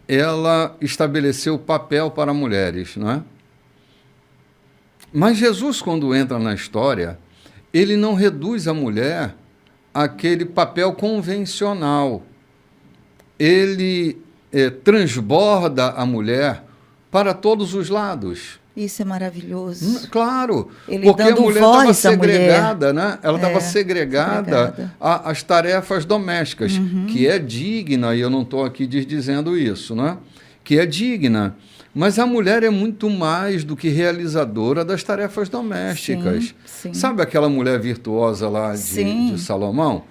ela estabeleceu papel para mulheres, não é? Mas Jesus, quando entra na história, ele não reduz a mulher àquele papel convencional. Ele transborda a mulher para todos os lados. Isso é maravilhoso. Claro, ele porque a mulher estava segregada, mulher. Né? Ela estava segregada às tarefas domésticas, que é digna, e eu não estou aqui dizendo isso, né? Que é digna. Mas a mulher é muito mais do que realizadora das tarefas domésticas. Sim. Sabe aquela mulher virtuosa lá de Salomão?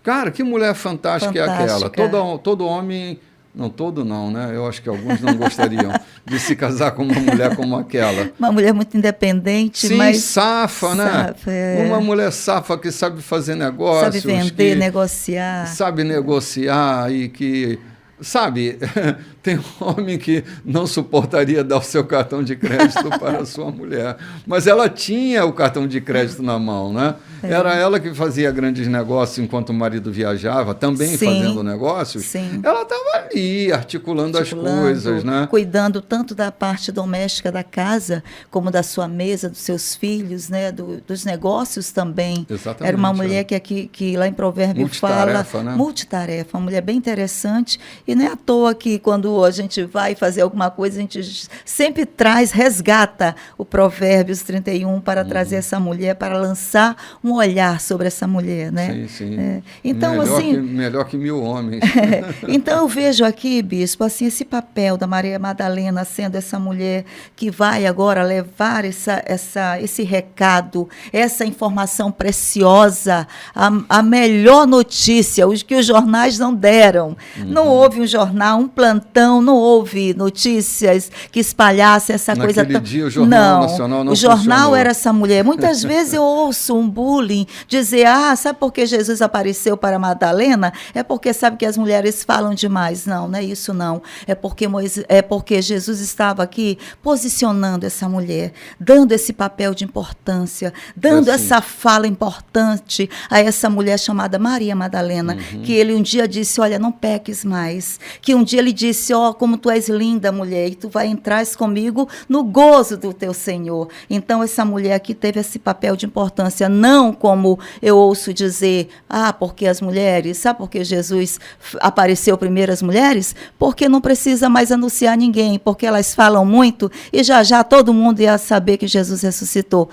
Cara, que mulher fantástica é aquela. Todo homem... Não todo não, né? Eu acho que alguns não gostariam de se casar com uma mulher como aquela. Uma mulher muito independente, sim, mas... safa, né? Uma mulher safa que sabe fazer negócios. Sabe vender, negociar. Sabe negociar e que... Sabe, tem um homem que não suportaria dar o seu cartão de crédito para a sua mulher, mas ela tinha o cartão de crédito na mão, né? Era ela que fazia grandes negócios enquanto o marido viajava, também fazendo negócios. Sim. Ela estava ali, articulando as coisas, né? Cuidando tanto da parte doméstica da casa, como da sua mesa, dos seus filhos, né? Dos negócios também. Exatamente. Era uma mulher que lá em Provérbios fala... Né? Multitarefa, uma mulher bem interessante. E não é à toa que quando a gente vai fazer alguma coisa, a gente sempre resgata o Provérbios 31 para trazer essa mulher, para lançar um olhar sobre essa mulher, né? Sim. Então, melhor que 1000 homens. Então, eu vejo aqui, bispo, assim, esse papel da Maria Madalena sendo essa mulher que vai agora levar esse recado, essa informação preciosa, a melhor notícia, os que os jornais não deram. Não houve um jornal, um plantão, não houve notícias que espalhassem essa coisa. Naquele dia o Jornal Nacional não o jornal funcionou. era essa mulher. Muitas vezes eu ouço um bullying dizer, sabe por que Jesus apareceu para Madalena? É porque sabe que as mulheres falam demais. Não é isso não. É porque Jesus estava aqui posicionando essa mulher, dando esse papel de importância, dando essa fala importante a essa mulher chamada Maria Madalena, que ele um dia disse, olha, não peques mais. Que um dia ele disse, como tu és linda, mulher, e tu vai entrar comigo no gozo do teu Senhor. Então, essa mulher aqui teve esse papel de importância, não como eu ouço dizer, porque as mulheres, sabe por que Jesus apareceu primeiro às mulheres? Porque não precisa mais anunciar ninguém, porque elas falam muito e já todo mundo ia saber que Jesus ressuscitou.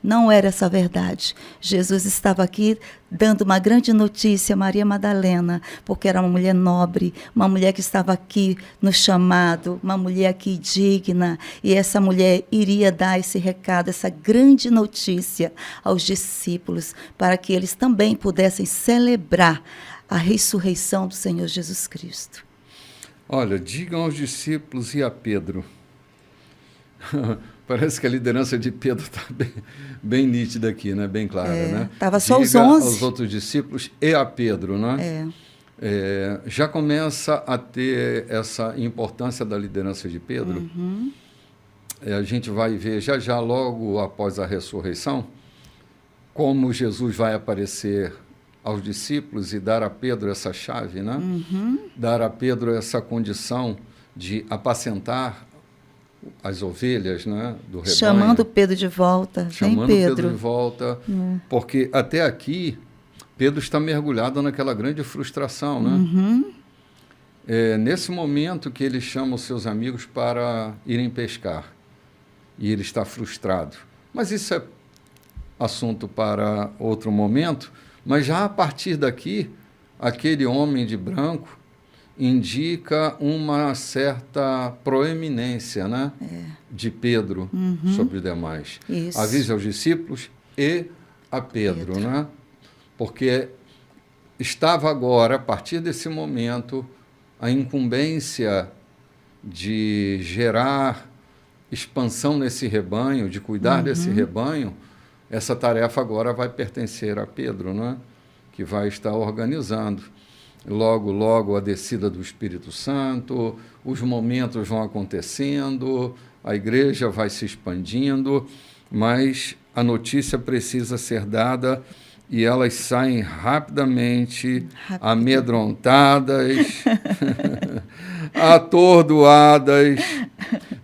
Não era essa a verdade. Jesus estava aqui dando uma grande notícia a Maria Madalena, porque era uma mulher nobre, uma mulher que estava aqui no chamado, uma mulher aqui digna, e essa mulher iria dar esse recado, essa grande notícia aos discípulos, para que eles também pudessem celebrar a ressurreição do Senhor Jesus Cristo. Olha, digam aos discípulos e a Pedro. Parece que a liderança de Pedro está bem nítida aqui, né? Bem clara, né? Estava só os 11. Aos outros discípulos e a Pedro, né? Já começa a ter essa importância da liderança de Pedro. A gente vai ver já logo após a ressurreição como Jesus vai aparecer aos discípulos e dar a Pedro essa chave, né? Dar a Pedro essa condição de apacentar as ovelhas, né, do rebanho. Chamando Pedro de volta. Chamando Pedro de volta, porque até aqui Pedro está mergulhado naquela grande frustração, né? Uhum. É nesse momento que ele chama os seus amigos para irem pescar. E ele está frustrado. Mas isso é assunto para outro momento. Mas já a partir daqui, aquele homem de branco indica uma certa proeminência, né? De Pedro sobre os demais. Isso. Avisa aos discípulos e a Pedro, né? Porque estava agora, a partir desse momento, a incumbência de gerar expansão nesse rebanho, de cuidar desse rebanho. Essa tarefa agora vai pertencer a Pedro, né? Que vai estar organizando. Logo, logo, a descida do Espírito Santo, os momentos vão acontecendo, a igreja vai se expandindo, mas a notícia precisa ser dada e elas saem rapidamente, amedrontadas, atordoadas,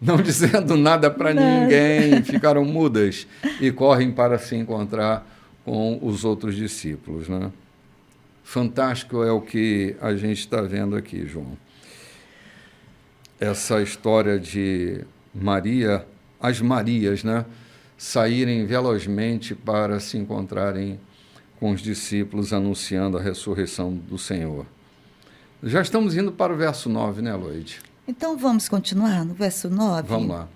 não dizendo nada para ninguém, ficaram mudas e correm para se encontrar com os outros discípulos, né? Fantástico é o que a gente está vendo aqui, João. Essa história de Maria, as Marias, né, saírem velozmente para se encontrarem com os discípulos anunciando a ressurreição do Senhor. Já estamos indo para o verso 9, né, Loide? Então vamos continuar no verso 9? Vamos lá.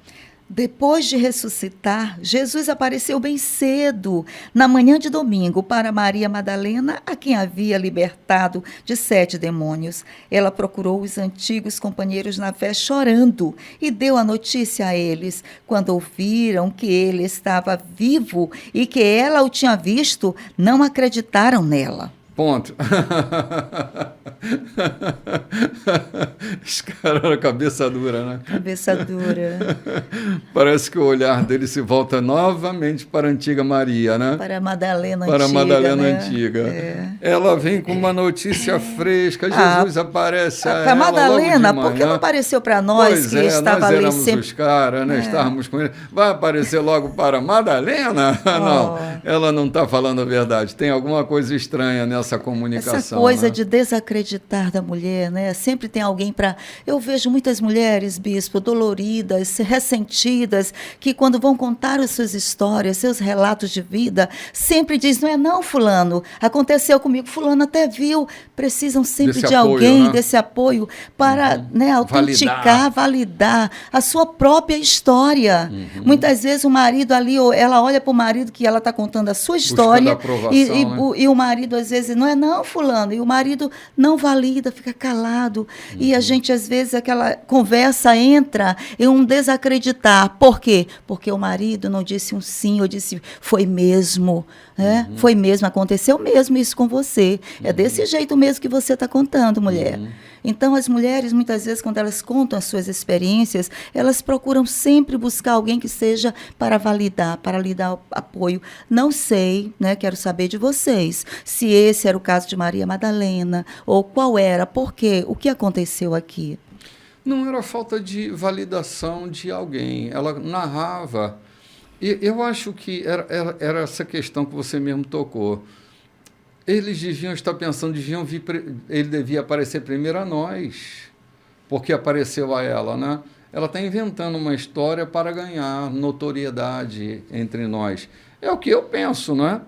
Depois de ressuscitar, Jesus apareceu bem cedo, na manhã de domingo, para Maria Madalena, a quem havia libertado de 7 demônios. Ela procurou os antigos companheiros na fé chorando e deu a notícia a eles. Quando ouviram que ele estava vivo e que ela o tinha visto, não acreditaram nela. Ponto. Esse cara era cabeça dura, né? Cabeça dura. Parece que o olhar dele se volta novamente para a antiga Maria, né? Para a Madalena para antiga. Para a Madalena né? antiga. É. Ela vem com uma notícia fresca. Jesus aparece a ela para Madalena, logo de por que não manhã. apareceu para nós Pois que é, estava nós ali éramos sempre? os caras, né? Estávamos com ele. Vai aparecer logo para Madalena? Não, ela não está falando a verdade. Tem alguma coisa estranha nessa comunicação. Essa coisa né? de desacreditar da mulher, né? Sempre tem alguém para... Eu vejo muitas mulheres, bispo, doloridas, ressentidas, que quando vão contar as suas histórias, seus relatos de vida, sempre diz, não é não, fulano, aconteceu comigo, fulano até viu. Precisam sempre Desse de apoio, alguém, né? desse apoio, para né, autenticar, validar a sua própria história. Muitas vezes o marido ali, ela olha para o marido que ela está contando a sua história, aprovação, e o marido às vezes, não é não, fulano, e o marido não valida, fica calado. E a gente, às vezes, aquela conversa entra em um desacreditar. Por quê? Porque o marido não disse um sim, ou disse, foi mesmo. Né? Foi mesmo, aconteceu mesmo isso com você. É desse jeito mesmo que você está contando, mulher. Então, as mulheres, muitas vezes, quando elas contam as suas experiências, elas procuram sempre buscar alguém que seja para validar, para lhe dar apoio. Não sei, né? Quero saber de vocês, se esse era o caso de Maria Madalena, ou qual era, por quê, o que aconteceu aqui? Não era falta de validação de alguém. Ela narrava. E eu acho que era essa questão que você mesmo tocou. Eles deviam estar pensando, ele devia aparecer primeiro a nós, porque apareceu a ela, né? Ela está inventando uma história para ganhar notoriedade entre nós. É o que eu penso, né?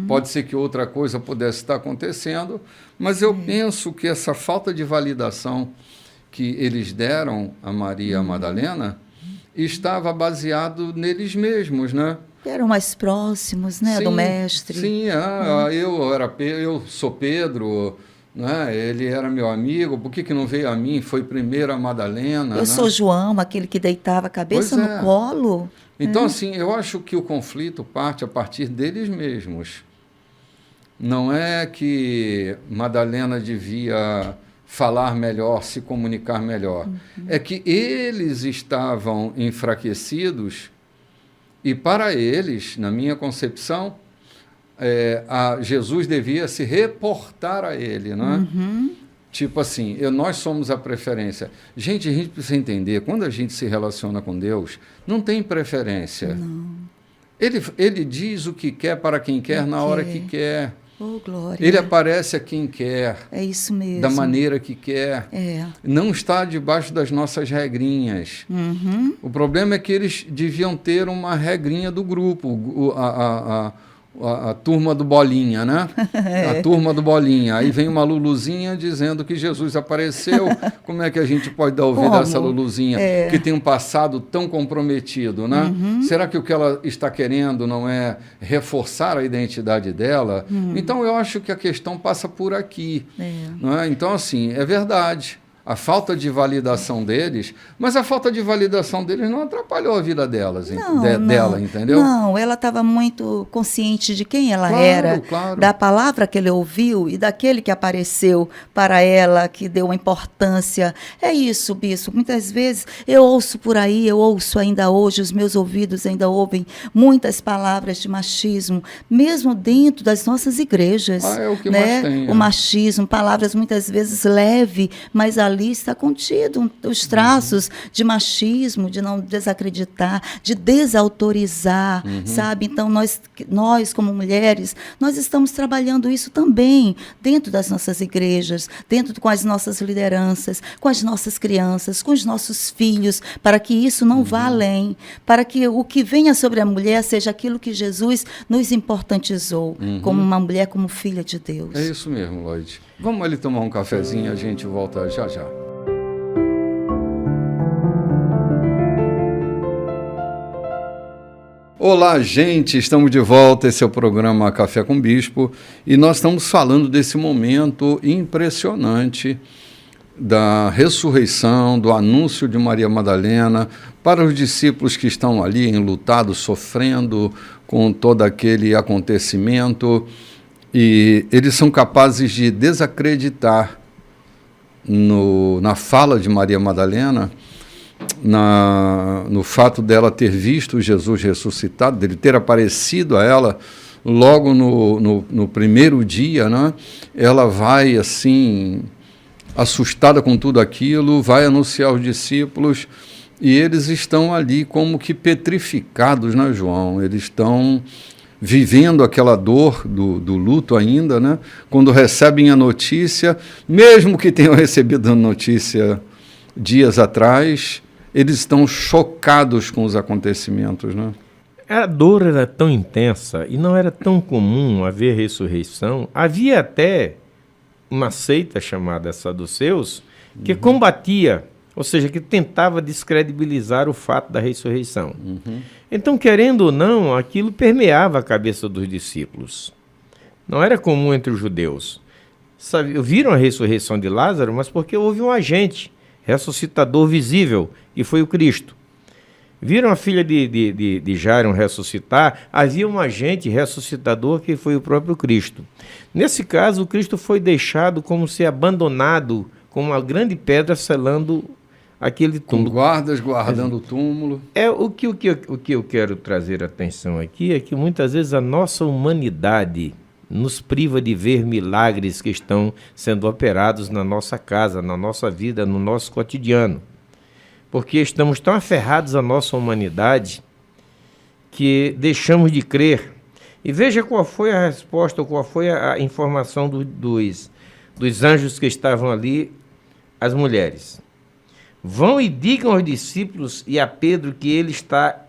Pode ser que outra coisa pudesse estar acontecendo, mas eu penso que essa falta de validação que eles deram a Maria Madalena estava baseado neles mesmos, né? Eram mais próximos, né, do mestre. Sim, eu sou Pedro, né? Ele era meu amigo, por que não veio a mim? Foi primeiro a Madalena. Eu sou João, aquele que deitava a cabeça no colo. Então, assim, eu acho que o conflito parte a partir deles mesmos. Não é que Madalena devia falar melhor, se comunicar melhor. É que eles estavam enfraquecidos e, para eles, na minha concepção, Jesus devia se reportar a ele, não é? Tipo assim, nós somos a preferência. Gente, a gente precisa entender, quando a gente se relaciona com Deus, não tem preferência. Não. Ele diz o que quer para quem quer, na hora que quer. Oh, glória. Ele aparece a quem quer. É isso mesmo. Da maneira que quer. Não está debaixo das nossas regrinhas. Uhum. O problema é que eles deviam ter uma regrinha do grupo, a turma do Bolinha, né? A turma do Bolinha. Aí vem uma Luluzinha dizendo que Jesus apareceu. Como é que a gente pode dar ouvido a essa Luluzinha que tem um passado tão comprometido, né? Uhum. Será que o que ela está querendo não é reforçar a identidade dela? Então, eu acho que a questão passa por aqui. Não é? Então, assim, é verdade. A falta de validação deles, mas a falta de validação deles não atrapalhou a vida delas, dela, entendeu? Não, ela estava muito consciente de quem ela era, da palavra que ele ouviu e daquele que apareceu para ela, que deu uma importância. É isso, bispo. Muitas vezes eu ouço por aí, eu ouço ainda hoje, os meus ouvidos ainda ouvem muitas palavras de machismo, mesmo dentro das nossas igrejas. É o que mais tem. O machismo, palavras muitas vezes leves, mas ali está contido os traços de machismo, de não desacreditar, de desautorizar, sabe? Então, nós, como mulheres, nós estamos trabalhando isso também dentro das nossas igrejas, com as nossas lideranças, com as nossas crianças, com os nossos filhos, para que isso não vá além, para que o que venha sobre a mulher seja aquilo que Jesus nos importantizou, como uma mulher, como filha de Deus. É isso mesmo, Lloyd. Vamos ali tomar um cafezinho e a gente volta já já. Olá, gente, estamos de volta, esse é o programa Café com Bispo e nós estamos falando desse momento impressionante da ressurreição, do anúncio de Maria Madalena para os discípulos que estão ali enlutados, sofrendo com todo aquele acontecimento, e eles são capazes de desacreditar na fala de Maria Madalena, no fato dela ter visto Jesus ressuscitado, dele ter aparecido a ela logo no primeiro dia, né? Ela vai assim, assustada com tudo aquilo, vai anunciar aos discípulos e eles estão ali como que petrificados, né, João? Eles estão vivendo aquela dor do luto ainda, né? Quando recebem a notícia, mesmo que tenham recebido a notícia dias atrás, eles estão chocados com os acontecimentos, né? A dor era tão intensa e não era tão comum haver ressurreição. Havia até uma seita chamada Saduceus que combatia, ou seja, que tentava descredibilizar o fato da ressurreição. Então, querendo ou não, aquilo permeava a cabeça dos discípulos. Não era comum entre os judeus. Viram a ressurreição de Lázaro, mas porque houve um agente ressuscitador visível, e foi o Cristo. Viram a filha de Jairo ressuscitar, havia um agente ressuscitador que foi o próprio Cristo. Nesse caso, o Cristo foi deixado como se abandonado, com uma grande pedra selando aquele túmulo. Com guardas guardando o túmulo. O que eu quero trazer atenção aqui é que muitas vezes a nossa humanidade nos priva de ver milagres que estão sendo operados na nossa casa, na nossa vida, no nosso cotidiano. Porque estamos tão aferrados à nossa humanidade que deixamos de crer. E veja qual foi a resposta, qual foi a informação dos anjos que estavam ali, as mulheres. Vão e digam aos discípulos e a Pedro que ele está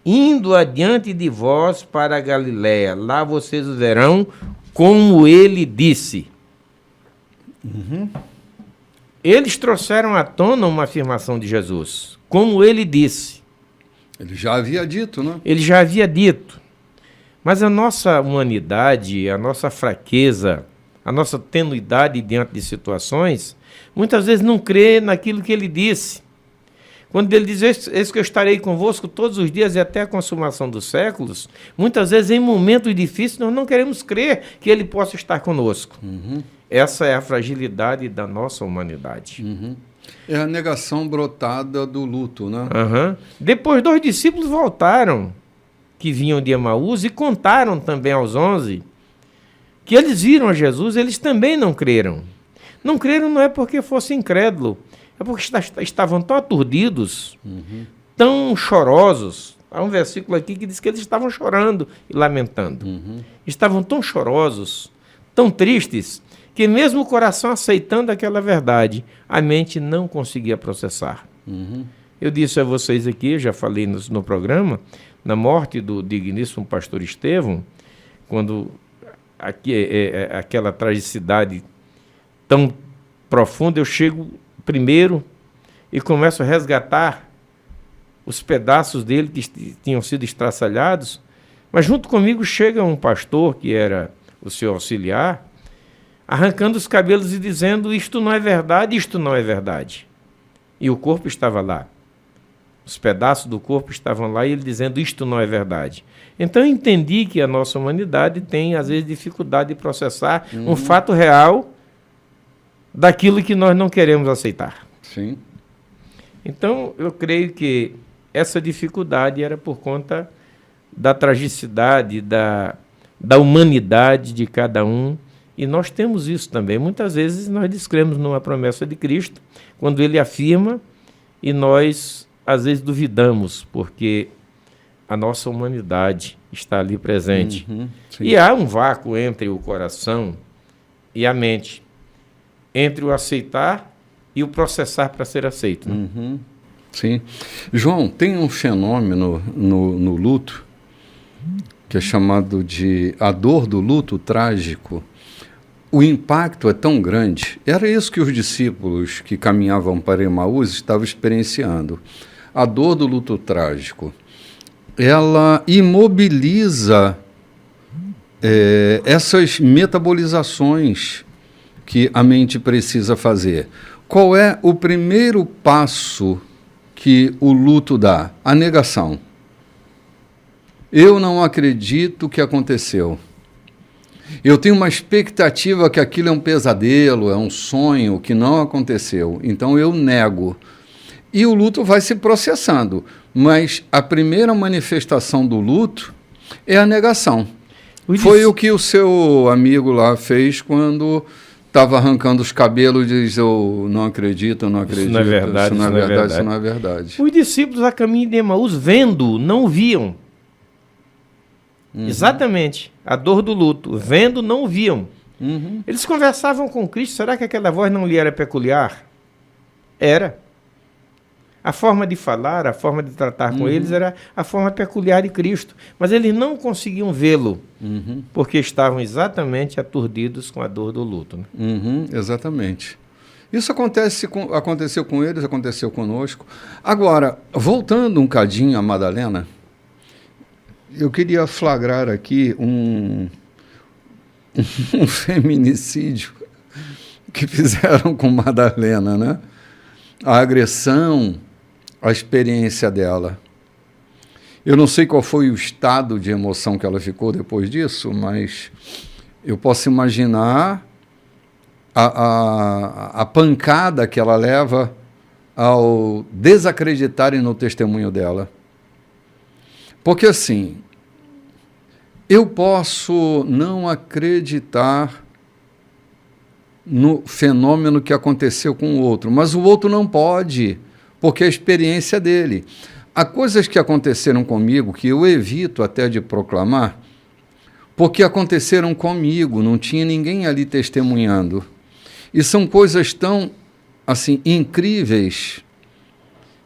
indo adiante de vós para a Galiléia. Lá vocês o verão, como ele disse. Eles trouxeram à tona uma afirmação de Jesus, como ele disse. Ele já havia dito, né? Ele já havia dito. Mas a nossa humanidade, a nossa fraqueza, a nossa tenuidade diante de situações, muitas vezes não crê naquilo que ele disse. Quando ele diz, eis que eu estarei convosco todos os dias e até a consumação dos séculos, muitas vezes em momentos difíceis nós não queremos crer que ele possa estar conosco. Essa é a fragilidade da nossa humanidade. É a negação brotada do luto, né? Depois 2 discípulos voltaram, que vinham de Emaús, e contaram também aos 11 que eles viram a Jesus, eles também não creram. Não creram não é porque fossem incrédulos, é porque estavam tão aturdidos, tão chorosos. Há um versículo aqui que diz que eles estavam chorando e lamentando. Estavam tão chorosos, tão tristes, que mesmo o coração aceitando aquela verdade, a mente não conseguia processar. Eu disse a vocês aqui, já falei no programa, na morte do digníssimo pastor Estevão, quando aquela tragicidade tão profunda, eu chego primeiro e começo a resgatar os pedaços dele que tinham sido estraçalhados, mas junto comigo chega um pastor, que era o seu auxiliar, arrancando os cabelos e dizendo: isto não é verdade, isto não é verdade. E o corpo estava lá. Os pedaços do corpo estavam lá e ele dizendo: isto não é verdade. Então eu entendi que a nossa humanidade tem, às vezes, dificuldade de processar um fato real daquilo que nós não queremos aceitar. Sim. Então eu creio que essa dificuldade era por conta da tragicidade, da humanidade de cada um. E nós temos isso também. Muitas vezes nós descremos numa promessa de Cristo, quando ele afirma, e nós às vezes duvidamos, porque a nossa humanidade está ali presente. E há um vácuo entre o coração e a mente, entre o aceitar e o processar para ser aceito. Né? Sim. João, tem um fenômeno no luto, que é chamado de a dor do luto trágico. O impacto é tão grande. Era isso que os discípulos que caminhavam para Emaús estavam experienciando. A dor do luto trágico, ela imobiliza essas metabolizações que a mente precisa fazer. Qual é o primeiro passo que o luto dá? A negação. Eu não acredito que aconteceu. Eu tenho uma expectativa que aquilo é um pesadelo, é um sonho que não aconteceu. Então eu nego. E o luto vai se processando. Mas a primeira manifestação do luto é a negação. Foi o que o seu amigo lá fez quando estava arrancando os cabelos e diz: eu não acredito, eu não acredito. Isso não é verdade, isso não é verdade, isso não é verdade. Os discípulos a caminho de Emaús, vendo, não viam. Exatamente. A dor do luto. Vendo, não viam. Eles conversavam com Cristo. Será que aquela voz não lhe era peculiar? Era. A forma de falar, a forma de tratar com eles era a forma peculiar de Cristo. Mas eles não conseguiam vê-lo, porque estavam exatamente aturdidos com a dor do luto. Né? Exatamente. Isso aconteceu com eles, aconteceu conosco. Agora, voltando um cadinho a Madalena, eu queria flagrar aqui um feminicídio que fizeram com Madalena, né? A agressão, a experiência dela. Eu não sei qual foi o estado de emoção que ela ficou depois disso, mas eu posso imaginar a pancada que ela leva ao desacreditarem no testemunho dela. Porque assim, eu posso não acreditar no fenômeno que aconteceu com o outro, mas o outro não pode, porque é a experiência dele. Há coisas que aconteceram comigo que eu evito até de proclamar, porque aconteceram comigo, não tinha ninguém ali testemunhando. E são coisas tão, assim, incríveis,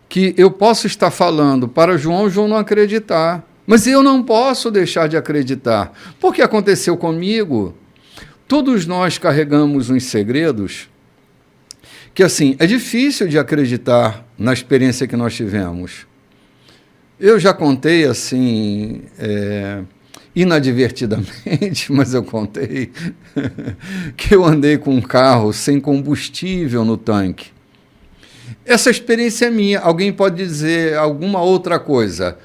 que eu posso estar falando para João não acreditar, mas eu não posso deixar de acreditar, porque aconteceu comigo. Todos nós carregamos uns segredos que, assim, é difícil de acreditar na experiência que nós tivemos. Eu já contei, assim, inadvertidamente, mas eu contei, que eu andei com um carro sem combustível no tanque. Essa experiência é minha. Alguém pode dizer alguma outra coisa.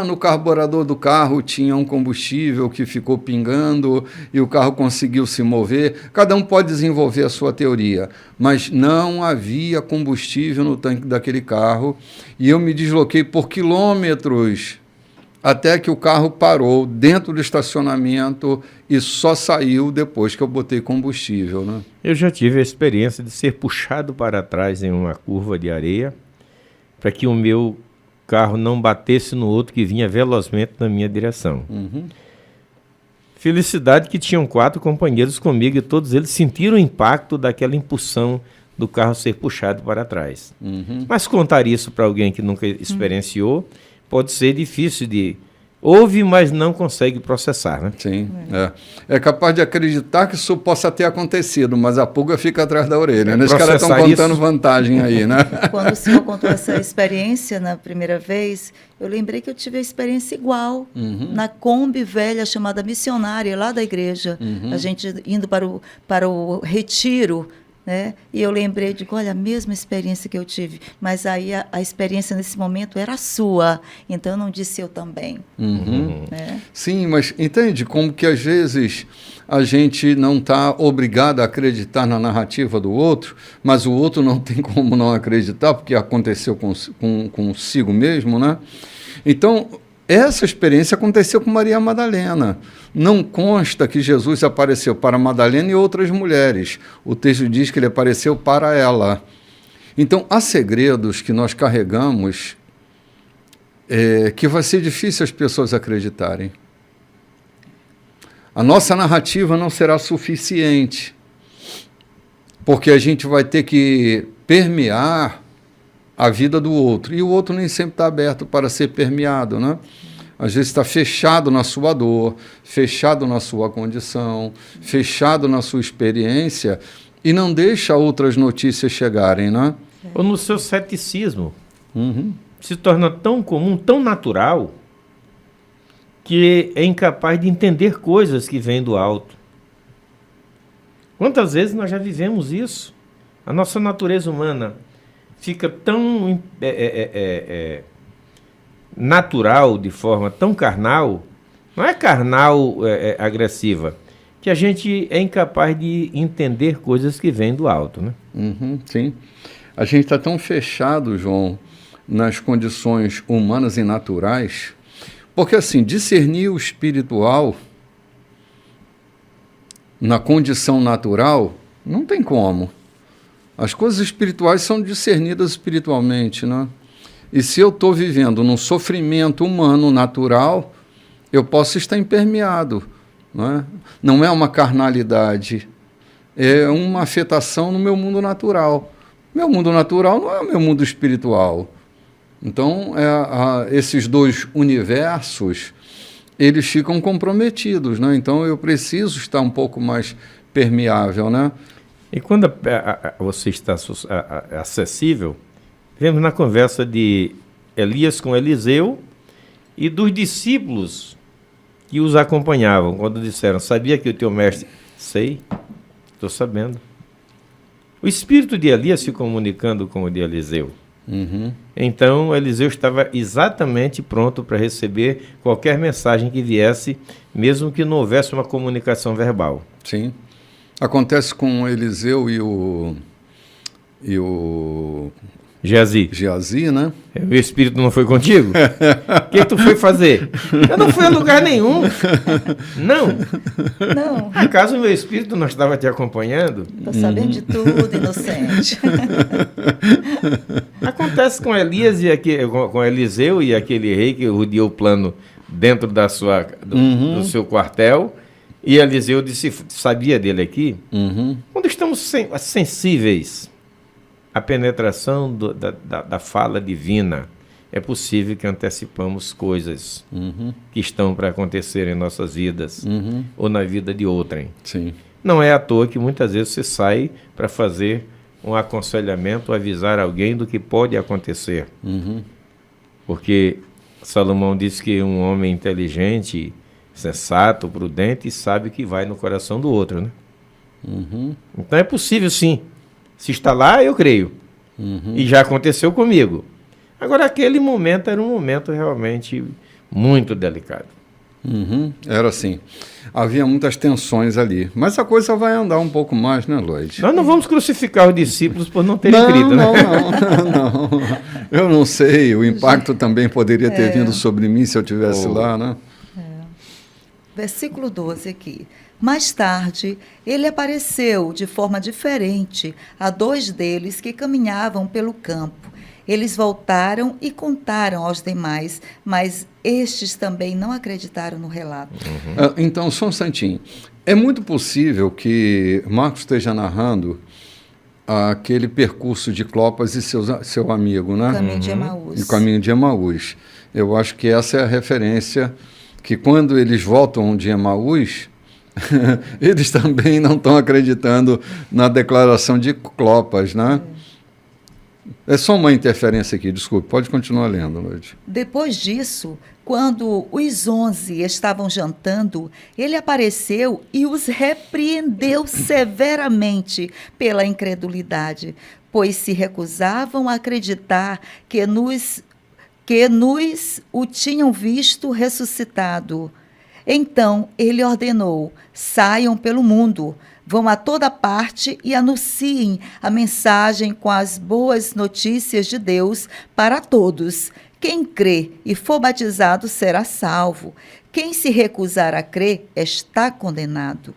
No carburador do carro tinha um combustível que ficou pingando e o carro conseguiu se mover. Cada um pode desenvolver a sua teoria, mas não havia combustível no tanque daquele carro e eu me desloquei por quilômetros até que o carro parou dentro do estacionamento e só saiu depois que eu botei combustível. Né? Eu já tive a experiência de ser puxado para trás em uma curva de areia para que o meu carro não batesse no outro que vinha velozmente na minha direção. Felicidade que tinham 4 companheiros comigo e todos eles sentiram o impacto daquela impulsão do carro ser puxado para trás. Mas contar isso para alguém que nunca experienciou pode ser difícil de... Ouve, mas não consegue processar, né? Sim, é capaz de acreditar que isso possa ter acontecido, mas a pulga fica atrás da orelha, né? Os caras estão contando isso. Vantagem aí, né? Quando o senhor contou essa experiência na primeira vez, eu lembrei que eu tive a experiência igual, na Kombi velha chamada Missionária, lá da igreja, a gente indo para o retiro, né? E eu lembrei de, olha, a mesma experiência que eu tive, mas aí a experiência nesse momento era a sua, então eu não disse eu também. Né? Sim, mas entende como que às vezes a gente não está obrigado a acreditar na narrativa do outro, mas o outro não tem como não acreditar, porque aconteceu consigo mesmo, né? Então, essa experiência aconteceu com Maria Madalena. Não consta que Jesus apareceu para Madalena e outras mulheres. O texto diz que ele apareceu para ela. Então, há segredos que nós carregamos que vai ser difícil as pessoas acreditarem. A nossa narrativa não será suficiente, porque a gente vai ter que permear a vida do outro, e o outro nem sempre está aberto para ser permeado, né? Às vezes está fechado na sua dor, fechado na sua condição, fechado na sua experiência, e não deixa outras notícias chegarem, né? Ou no seu ceticismo. Se torna tão comum, tão natural, que é incapaz de entender coisas que vêm do alto. Quantas vezes nós já vivemos isso? A nossa natureza humana fica tão natural, de forma tão carnal, não é carnal agressiva, que a gente é incapaz de entender coisas que vêm do alto, né? Sim. A gente está tão fechado, João, nas condições humanas e naturais, porque assim, discernir o espiritual na condição natural não tem como. As coisas espirituais são discernidas espiritualmente, né? E se eu estou vivendo num sofrimento humano natural, eu posso estar impermeado, né? Não é uma carnalidade, é uma afetação no meu mundo natural. Meu mundo natural não é o meu mundo espiritual. Então, esses dois universos, eles ficam comprometidos, né? Então, eu preciso estar um pouco mais permeável, né? E quando você está acessível, vemos na conversa de Elias com Eliseu e dos discípulos que os acompanhavam, quando disseram, sabia que o teu mestre... Sei, estou sabendo. O espírito de Elias se comunicando com o de Eliseu. Então, Eliseu estava exatamente pronto para receber qualquer mensagem que viesse, mesmo que não houvesse uma comunicação verbal. Sim. Acontece com Eliseu e o Geazi, né? O espírito não foi contigo? O que tu foi fazer? Eu não fui a lugar nenhum. Não. Acaso o meu espírito não estava te acompanhando? Estou sabendo de tudo, inocente. Acontece com Elias com Eliseu e aquele rei que rodeou o plano dentro do seu quartel. E Eliseu disse, sabia dele aqui? Quando estamos sensíveis à penetração da fala divina, é possível que antecipamos coisas que estão para acontecer em nossas vidas ou na vida de outrem. Sim. Não é à toa que muitas vezes você sai para fazer um aconselhamento, avisar alguém do que pode acontecer. Porque Salomão disse que um homem inteligente, sensato, prudente, sabe o que vai no coração do outro, né? Então é possível, sim. Se está lá, eu creio. E já aconteceu comigo. Agora, aquele momento era um momento realmente muito delicado. Era assim. Havia muitas tensões ali. Mas a coisa vai andar um pouco mais, né, Lloyd? Nós não vamos crucificar os discípulos por não terem crido, né? Não. Eu não sei. O impacto também poderia ter vindo sobre mim se eu estivesse lá, né? Versículo 12 aqui. Mais tarde, ele apareceu de forma diferente a 2 deles que caminhavam pelo campo. Eles voltaram e contaram aos demais, mas estes também não acreditaram no relato. Então, só um instantinho. É muito possível que Marcos esteja narrando aquele percurso de Clopas e seu amigo, né? O caminho de Emaús. O caminho de Emaús. Eu acho que essa é a referência, que quando eles voltam de Emaús, eles também não estão acreditando na declaração de Clopas, né? É só uma interferência aqui, desculpe, pode continuar lendo, Loide. Depois disso, quando os 11 estavam jantando, ele apareceu e os repreendeu severamente pela incredulidade, pois se recusavam a acreditar que nos o tinham visto ressuscitado. Então ele ordenou: saiam pelo mundo, vão a toda parte e anunciem a mensagem com as boas notícias de Deus para todos. Quem crê e for batizado será salvo. Quem se recusar a crer está condenado.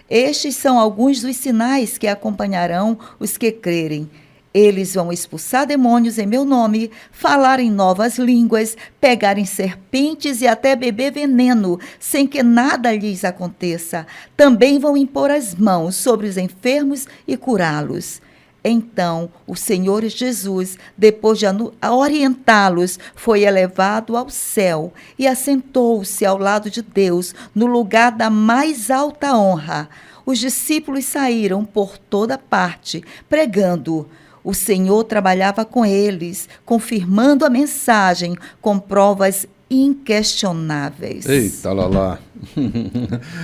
Estes são alguns dos sinais que acompanharão os que crerem. Eles vão expulsar demônios em meu nome, falar em novas línguas, pegarem serpentes e até beber veneno, sem que nada lhes aconteça. Também vão impor as mãos sobre os enfermos e curá-los. Então, o Senhor Jesus, depois de orientá-los, foi elevado ao céu e assentou-se ao lado de Deus, no lugar da mais alta honra. Os discípulos saíram por toda parte, pregando. O Senhor trabalhava com eles, confirmando a mensagem com provas inquestionáveis. Eita, lá.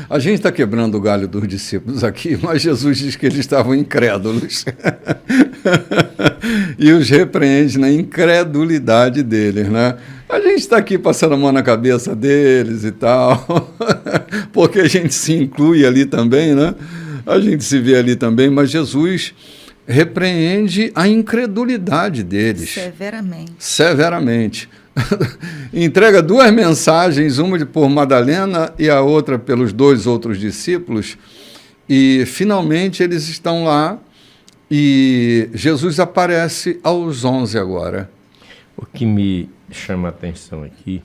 A gente está quebrando o galho dos discípulos aqui, mas Jesus diz que eles estavam incrédulos. E os repreende na incredulidade deles, né? A gente está aqui passando a mão na cabeça deles e tal, porque a gente se inclui ali também, né? A gente se vê ali também, mas Jesus repreende a incredulidade deles. Severamente. Entrega duas mensagens, uma por Madalena e a outra pelos dois outros discípulos, e finalmente eles estão lá e Jesus aparece aos 11 agora. O que me chama a atenção aqui,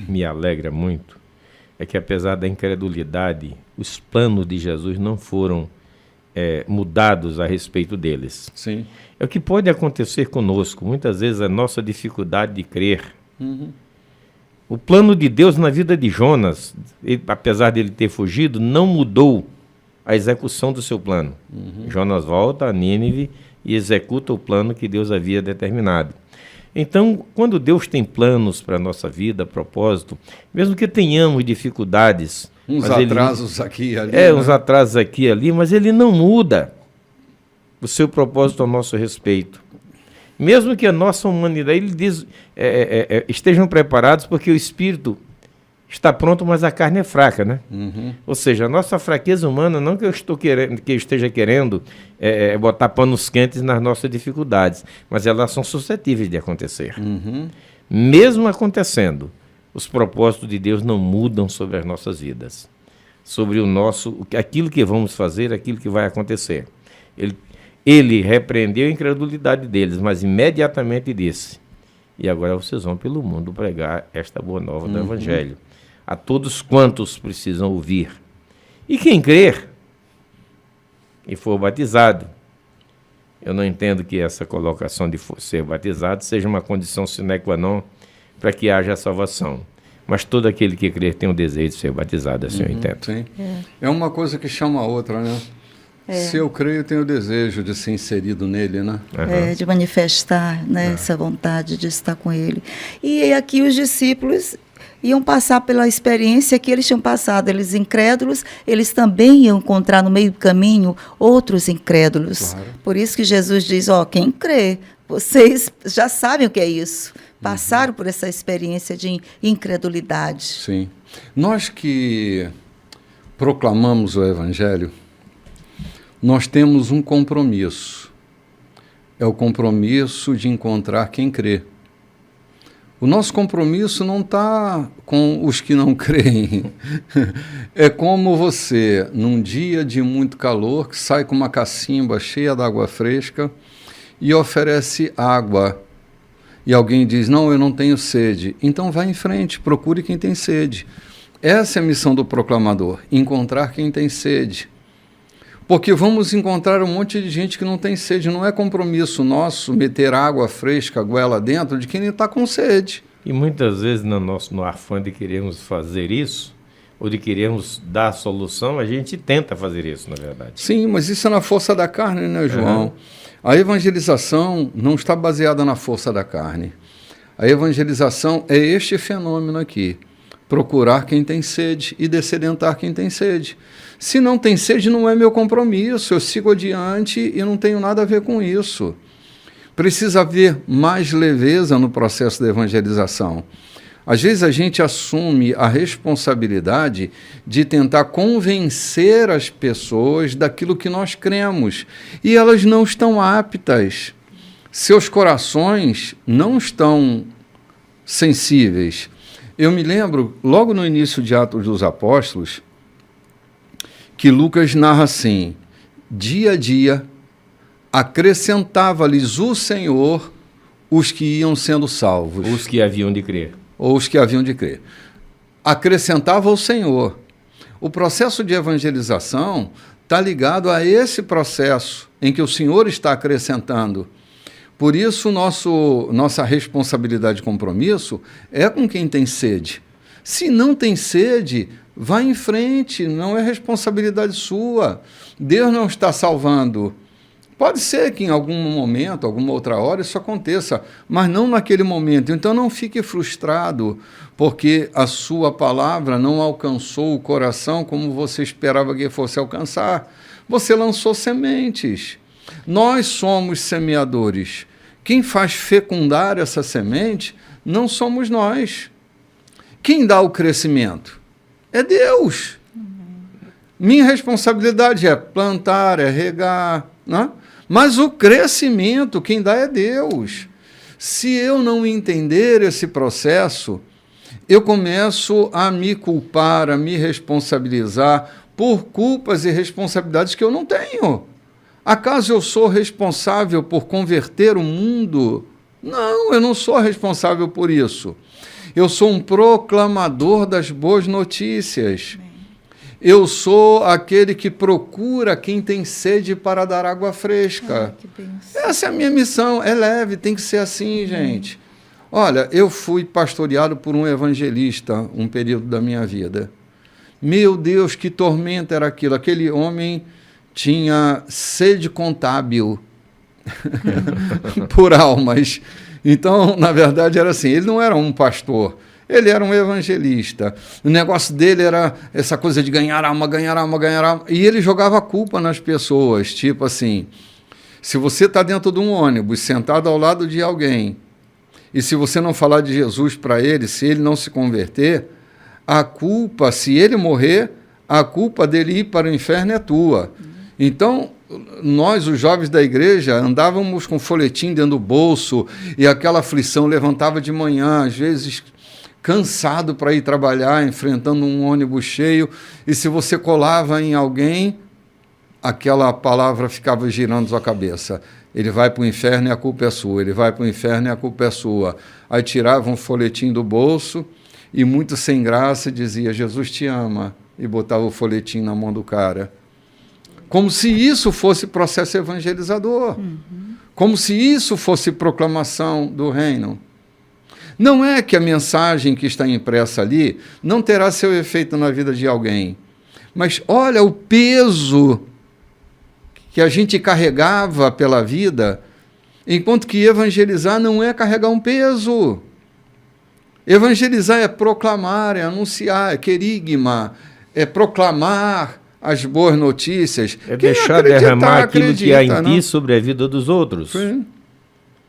me alegra muito, é que apesar da incredulidade, os planos de Jesus não foram mudados a respeito deles. Sim. É o que pode acontecer conosco, muitas vezes a nossa dificuldade de crer. O plano de Deus na vida de Jonas, apesar de ele ter fugido, não mudou a execução do seu plano. Jonas volta a Nínive e executa o plano que Deus havia determinado. Então, quando Deus tem planos para a nossa vida, propósito, mesmo que tenhamos dificuldades... Uns atrasos aqui e ali. Né? Uns atrasos aqui e ali, mas ele não muda o seu propósito ao nosso respeito. Mesmo que a nossa humanidade, ele diz, estejam preparados porque o espírito está pronto, mas a carne é fraca, né? Ou seja, a nossa fraqueza humana, não que eu esteja querendo botar panos quentes nas nossas dificuldades, mas elas são suscetíveis de acontecer. Mesmo acontecendo, os propósitos de Deus não mudam sobre as nossas vidas, sobre aquilo que vamos fazer, aquilo que vai acontecer. Ele repreendeu a incredulidade deles, mas imediatamente disse: e agora vocês vão pelo mundo pregar esta boa nova do Evangelho a todos quantos precisam ouvir. E quem crer e for batizado, eu não entendo que essa colocação de ser batizado seja uma condição sine qua non para que haja salvação. Mas todo aquele que crer tem o desejo de ser batizado, assim eu entendo. Sim. É uma coisa que chama a outra, né? Se eu creio, tenho o desejo de ser inserido nele, né? De manifestar, né, essa vontade de estar com ele. E aqui os discípulos iam passar pela experiência que eles tinham passado. Eles incrédulos, eles também iam encontrar no meio do caminho outros incrédulos. Claro. Por isso que Jesus diz, quem crê, vocês já sabem o que é isso. Passaram por essa experiência de incredulidade. Sim. Nós que proclamamos o Evangelho, nós temos um compromisso. É o compromisso de encontrar quem crê. O nosso compromisso não está com os que não creem. É como você, num dia de muito calor, que sai com uma cacimba cheia d'água fresca e oferece água e alguém diz, não, eu não tenho sede, então vá em frente, procure quem tem sede. Essa é a missão do proclamador, encontrar quem tem sede. Porque vamos encontrar um monte de gente que não tem sede, não é compromisso nosso meter água fresca, goela dentro de quem está com sede. E muitas vezes no afã de queremos fazer isso, ou de queremos dar a solução, a gente tenta fazer isso, na verdade. Sim, mas isso é na força da carne, né, João? Uhum. A evangelização não está baseada na força da carne. A evangelização é este fenômeno aqui. Procurar quem tem sede e descedentar quem tem sede. Se não tem sede, não é meu compromisso. Eu sigo adiante e não tenho nada a ver com isso. Precisa haver mais leveza no processo da evangelização. Às vezes a gente assume a responsabilidade de tentar convencer as pessoas daquilo que nós cremos. E elas não estão aptas. Seus corações não estão sensíveis. Eu me lembro, logo no início de Atos dos Apóstolos, que Lucas narra assim, dia a dia, acrescentava-lhes o Senhor os que iam sendo salvos. Os que haviam de crer. Ou os que haviam de crer. Acrescentava o Senhor. O processo de evangelização está ligado a esse processo em que o Senhor está acrescentando. Por isso, nossa responsabilidade e compromisso é com quem tem sede. Se não tem sede, vá em frente, não é responsabilidade sua. Deus não está salvando. Pode ser que em algum momento, alguma outra hora, isso aconteça, mas não naquele momento. Então não fique frustrado, porque a sua palavra não alcançou o coração como você esperava que fosse alcançar. Você lançou sementes. Nós somos semeadores. Quem faz fecundar essa semente não somos nós. Quem dá o crescimento? É Deus. Minha responsabilidade é plantar, é regar, né? Mas o crescimento, quem dá é Deus. Se eu não entender esse processo, eu começo a me culpar, a me responsabilizar por culpas e responsabilidades que eu não tenho. Acaso eu sou responsável por converter o mundo? Não, eu não sou responsável por isso. Eu sou um proclamador das boas notícias. Eu sou aquele que procura quem tem sede para dar água fresca. Essa é a minha missão. É leve, tem que ser assim, gente. Olha, eu fui pastoreado por um evangelista um período da minha vida. Meu Deus, que tormento era aquilo. Aquele homem tinha sede contábil por almas. Então, na verdade, era assim, ele não era um pastor, ele era um evangelista. O negócio dele era essa coisa de ganhar alma, ganhar alma, ganhar alma. E ele jogava a culpa nas pessoas, tipo assim, se você está dentro de um ônibus, sentado ao lado de alguém, e se você não falar de Jesus para ele, se ele não se converter, a culpa, se ele morrer, a culpa dele ir para o inferno é tua. Então, nós, os jovens da igreja, andávamos com folhetim dentro do bolso e aquela aflição levantava de manhã, às vezes cansado para ir trabalhar, enfrentando um ônibus cheio, e se você colava em alguém, aquela palavra ficava girando na sua cabeça. Ele vai para o inferno e a culpa é sua, ele vai para o inferno e a culpa é sua. Aí tirava um folhetim do bolso e, muito sem graça, dizia, Jesus te ama, e botava o folhetim na mão do cara. Como se isso fosse processo evangelizador. Como se isso fosse proclamação do reino. Não é que a mensagem que está impressa ali não terá seu efeito na vida de alguém. Mas olha o peso que a gente carregava pela vida, enquanto que evangelizar não é carregar um peso. Evangelizar é proclamar, é anunciar, é querigma, é proclamar as boas notícias. É deixar derramar aquilo que há em ti sobre a vida dos outros. Sim.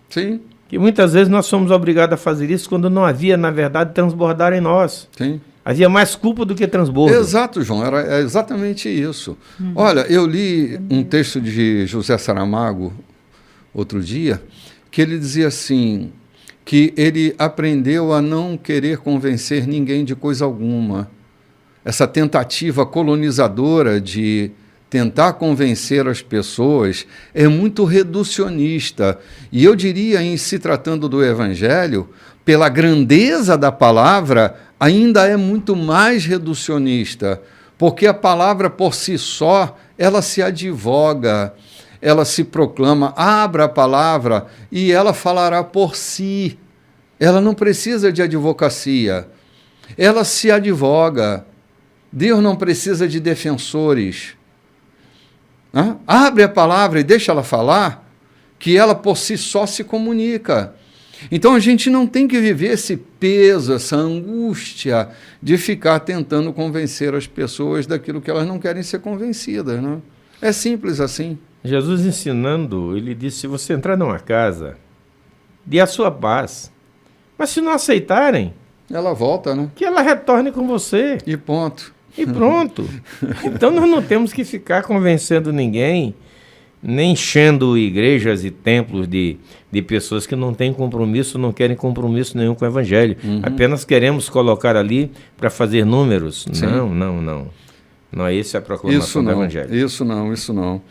Sim. E muitas vezes nós somos obrigados a fazer isso quando não havia, na verdade, transbordar em nós. Sim. Havia mais culpa do que transbordo. Exato, João, é exatamente isso. Olha, eu li um texto de José Saramago outro dia, que ele dizia assim, que ele aprendeu a não querer convencer ninguém de coisa alguma. Essa tentativa colonizadora de tentar convencer as pessoas é muito reducionista. E eu diria, em se tratando do Evangelho, pela grandeza da palavra, ainda é muito mais reducionista, porque a palavra por si só, ela se advoga, ela se proclama, abra a palavra e ela falará por si. Ela não precisa de advocacia, ela se advoga. Deus não precisa de defensores. Abre a palavra e deixa ela falar, que ela por si só se comunica. Então a gente não tem que viver esse peso, essa angústia de ficar tentando convencer as pessoas daquilo que elas não querem ser convencidas. Não? É simples assim. Jesus ensinando, ele disse, se você entrar numa casa, dê a sua paz. Mas se não aceitarem, ela volta, né? Que ela retorne com você. E ponto. E pronto. Então nós não temos que ficar convencendo ninguém, nem enchendo igrejas e templos de pessoas que não têm compromisso, não querem compromisso nenhum com o Evangelho. Apenas queremos colocar ali para fazer números. Sim. Não. Não é essa a proclamação do Evangelho. Isso não.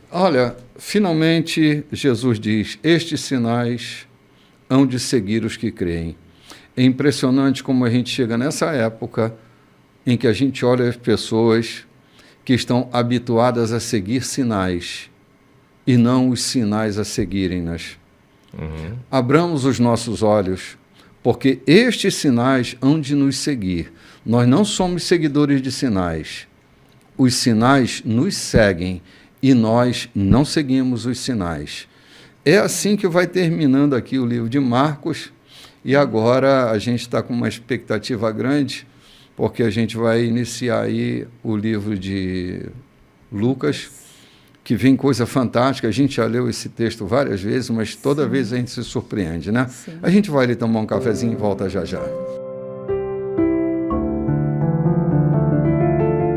Olha, finalmente Jesus diz, estes sinais hão de seguir os que creem. É impressionante como a gente chega nessa época em que a gente olha as pessoas que estão habituadas a seguir sinais e não os sinais a seguirem-nas. Abramos os nossos olhos, porque estes sinais hão de nos seguir. Nós não somos seguidores de sinais. Os sinais nos seguem e nós não seguimos os sinais. É assim que vai terminando aqui o livro de Marcos, e agora a gente está com uma expectativa grande, porque a gente vai iniciar aí o livro de Lucas, que vem coisa fantástica. A gente já leu esse texto várias vezes, mas toda vez a gente se surpreende, né? Sim. A gente vai ali tomar um cafezinho e volta já já.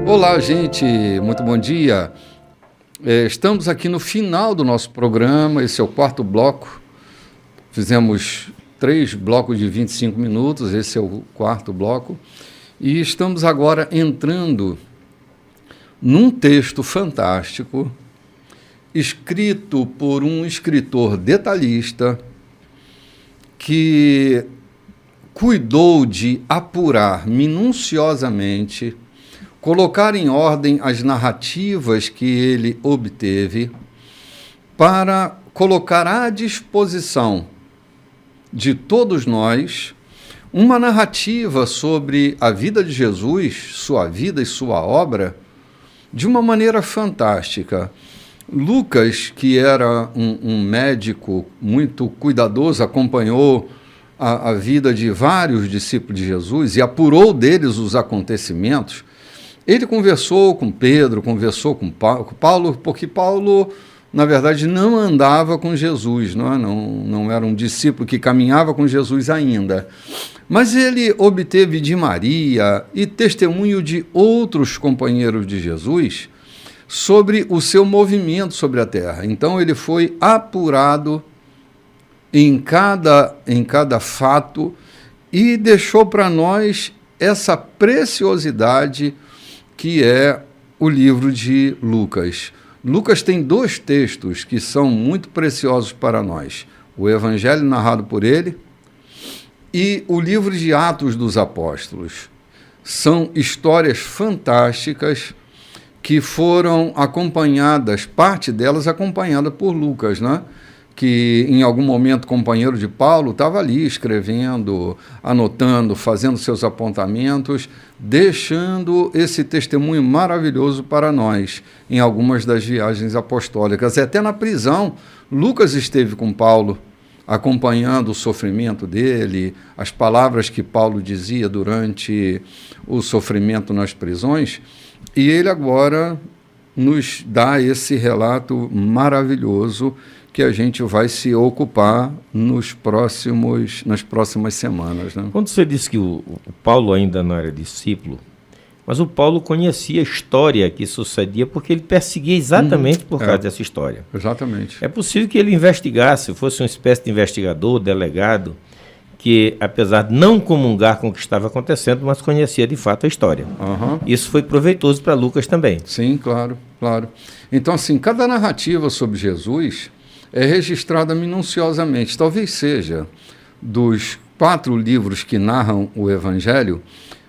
Olá, gente, muito bom dia. Estamos aqui no final do nosso programa, esse é o 4º bloco. Fizemos 3 blocos de 25 minutos, esse é o 4º bloco. E estamos agora entrando num texto fantástico, escrito por um escritor detalhista, que cuidou de apurar minuciosamente, colocar em ordem as narrativas que ele obteve, para colocar à disposição de todos nós uma narrativa sobre a vida de Jesus, sua vida e sua obra, de uma maneira fantástica. Lucas, que era um médico muito cuidadoso, acompanhou a vida de vários discípulos de Jesus e apurou deles os acontecimentos. Ele conversou com Pedro, conversou com Paulo, porque Paulo, na verdade, não andava com Jesus, não era um discípulo que caminhava com Jesus ainda. Mas ele obteve de Maria e testemunho de outros companheiros de Jesus sobre o seu movimento sobre a terra. Então ele foi apurado em cada fato e deixou para nós essa preciosidade que é o livro de Lucas. Lucas tem 2 textos que são muito preciosos para nós. O Evangelho narrado por ele e o livro de Atos dos Apóstolos. São histórias fantásticas que foram acompanhadas, parte delas acompanhada por Lucas, né? Que em algum momento companheiro de Paulo estava ali escrevendo, anotando, fazendo seus apontamentos, deixando esse testemunho maravilhoso para nós em algumas das viagens apostólicas. Até na prisão, Lucas esteve com Paulo, acompanhando o sofrimento dele, as palavras que Paulo dizia durante o sofrimento nas prisões, e ele agora nos dá esse relato maravilhoso que a gente vai se ocupar nas próximas semanas. Né? Quando você disse que o Paulo ainda não era discípulo, mas o Paulo conhecia a história que sucedia porque ele perseguia exatamente por causa dessa história. Exatamente. É possível que ele investigasse, fosse uma espécie de investigador, delegado, que, apesar de não comungar com o que estava acontecendo, mas conhecia de fato a história. Aham. Isso foi proveitoso para Lucas também. Sim, claro, claro. Então, assim, cada narrativa sobre Jesus é registrada minuciosamente. Talvez seja, dos 4 livros que narram o Evangelho,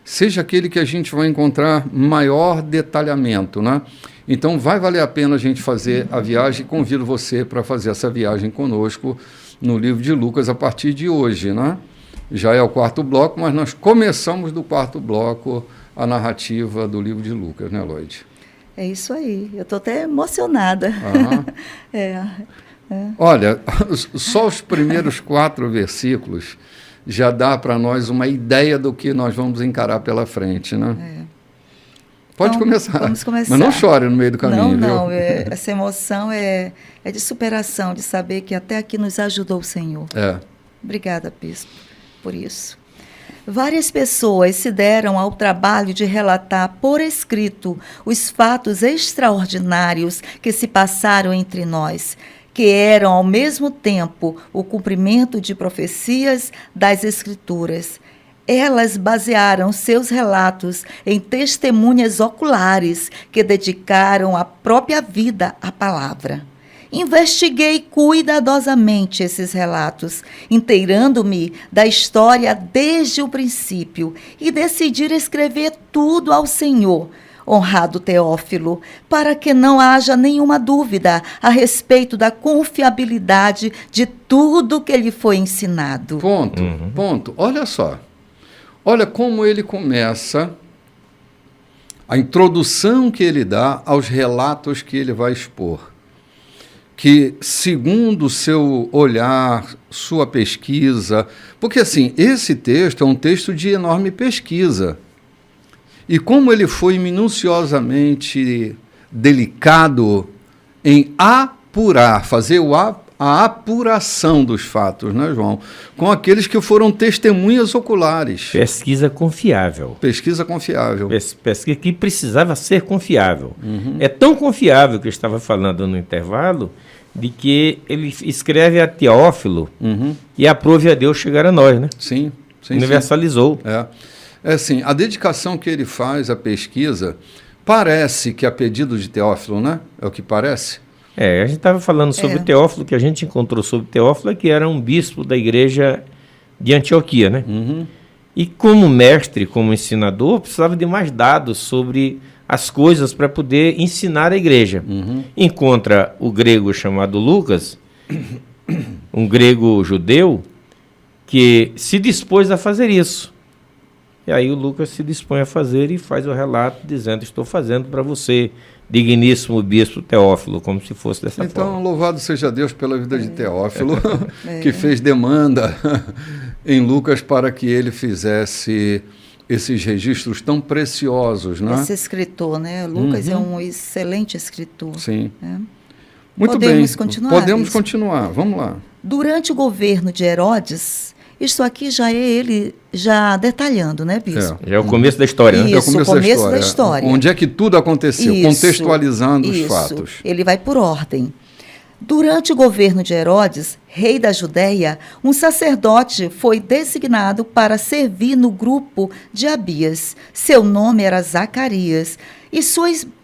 seja aquele que a gente vai encontrar maior detalhamento, né? Então, vai valer a pena a gente fazer a viagem. Convido você para fazer essa viagem conosco no livro de Lucas a partir de hoje, né? Já é o 4º bloco, mas nós começamos do 4º bloco a narrativa do livro de Lucas, né, Lloyd? É isso aí. Eu estou até emocionada. Aham. Olha, só os primeiros 4 versículos já dá para nós uma ideia do que nós vamos encarar pela frente, né? Pode Então, começar. Vamos começar. Mas não chore no meio do caminho, não, viu? essa emoção é de superação, de saber que até aqui nos ajudou o Senhor. É. Obrigada, Bispo, por isso. Várias pessoas se deram ao trabalho de relatar por escrito os fatos extraordinários que se passaram entre nós, que eram ao mesmo tempo o cumprimento de profecias das Escrituras. Elas basearam seus relatos em testemunhas oculares que dedicaram a própria vida à palavra. Investiguei cuidadosamente esses relatos, inteirando-me da história desde o princípio e decidi escrever tudo ao Senhor, honrado Teófilo, para que não haja nenhuma dúvida a respeito da confiabilidade de tudo que lhe foi ensinado. Ponto. Olha só. Olha como ele começa, a introdução que ele dá aos relatos que ele vai expor. Que, segundo o seu olhar, sua pesquisa... Porque, assim, esse texto é um texto de enorme pesquisa. E como ele foi minuciosamente delicado em apurar, fazer a apuração dos fatos, né, João? Com aqueles que foram testemunhas oculares. Pesquisa confiável. Pesquisa confiável. Pesquisa que precisava ser confiável. É tão confiável que eu estava falando no intervalo, de que ele escreve a Teófilo e aprove a Deus chegar a nós, né? Sim. Universalizou. É assim, a dedicação que ele faz à pesquisa parece que a pedido de Teófilo, né? É o que parece? A gente estava falando sobre Teófilo, que a gente encontrou sobre Teófilo, que era um bispo da igreja de Antioquia, né? E como mestre, como ensinador, precisava de mais dados sobre as coisas para poder ensinar a igreja. Encontra o grego chamado Lucas, um grego judeu, que se dispôs a fazer isso. E aí o Lucas se dispõe a fazer e faz o relato dizendo: estou fazendo para você, digníssimo bispo Teófilo, como se fosse dessa forma. Então, louvado seja Deus pela vida de Teófilo, que fez demanda em Lucas para que ele fizesse esses registros tão preciosos, né? Esse escritor, né? Lucas é um excelente escritor. Sim. Né? Muito Podemos bem. continuar? Podemos Bispo? continuar. Vamos lá. Durante o governo de Herodes, isto aqui já é ele já detalhando, né, Bispo? Já é o começo da história, né? Isso, o começo da história. Onde é que tudo aconteceu, contextualizando os fatos. Ele vai por ordem. Durante o governo de Herodes, rei da Judéia, um sacerdote foi designado para servir no grupo de Abias. Seu nome era Zacarias, e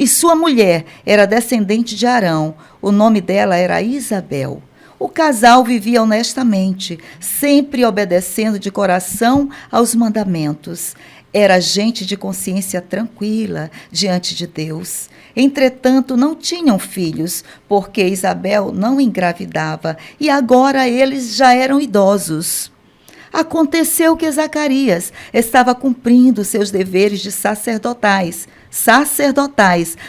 sua mulher era descendente de Arão. O nome dela era Isabel. O casal vivia honestamente, sempre obedecendo de coração aos mandamentos. Era gente de consciência tranquila diante de Deus. Entretanto, não tinham filhos, porque Isabel não engravidava, e agora eles já eram idosos. Aconteceu que Zacarias estava cumprindo seus deveres de sacerdotais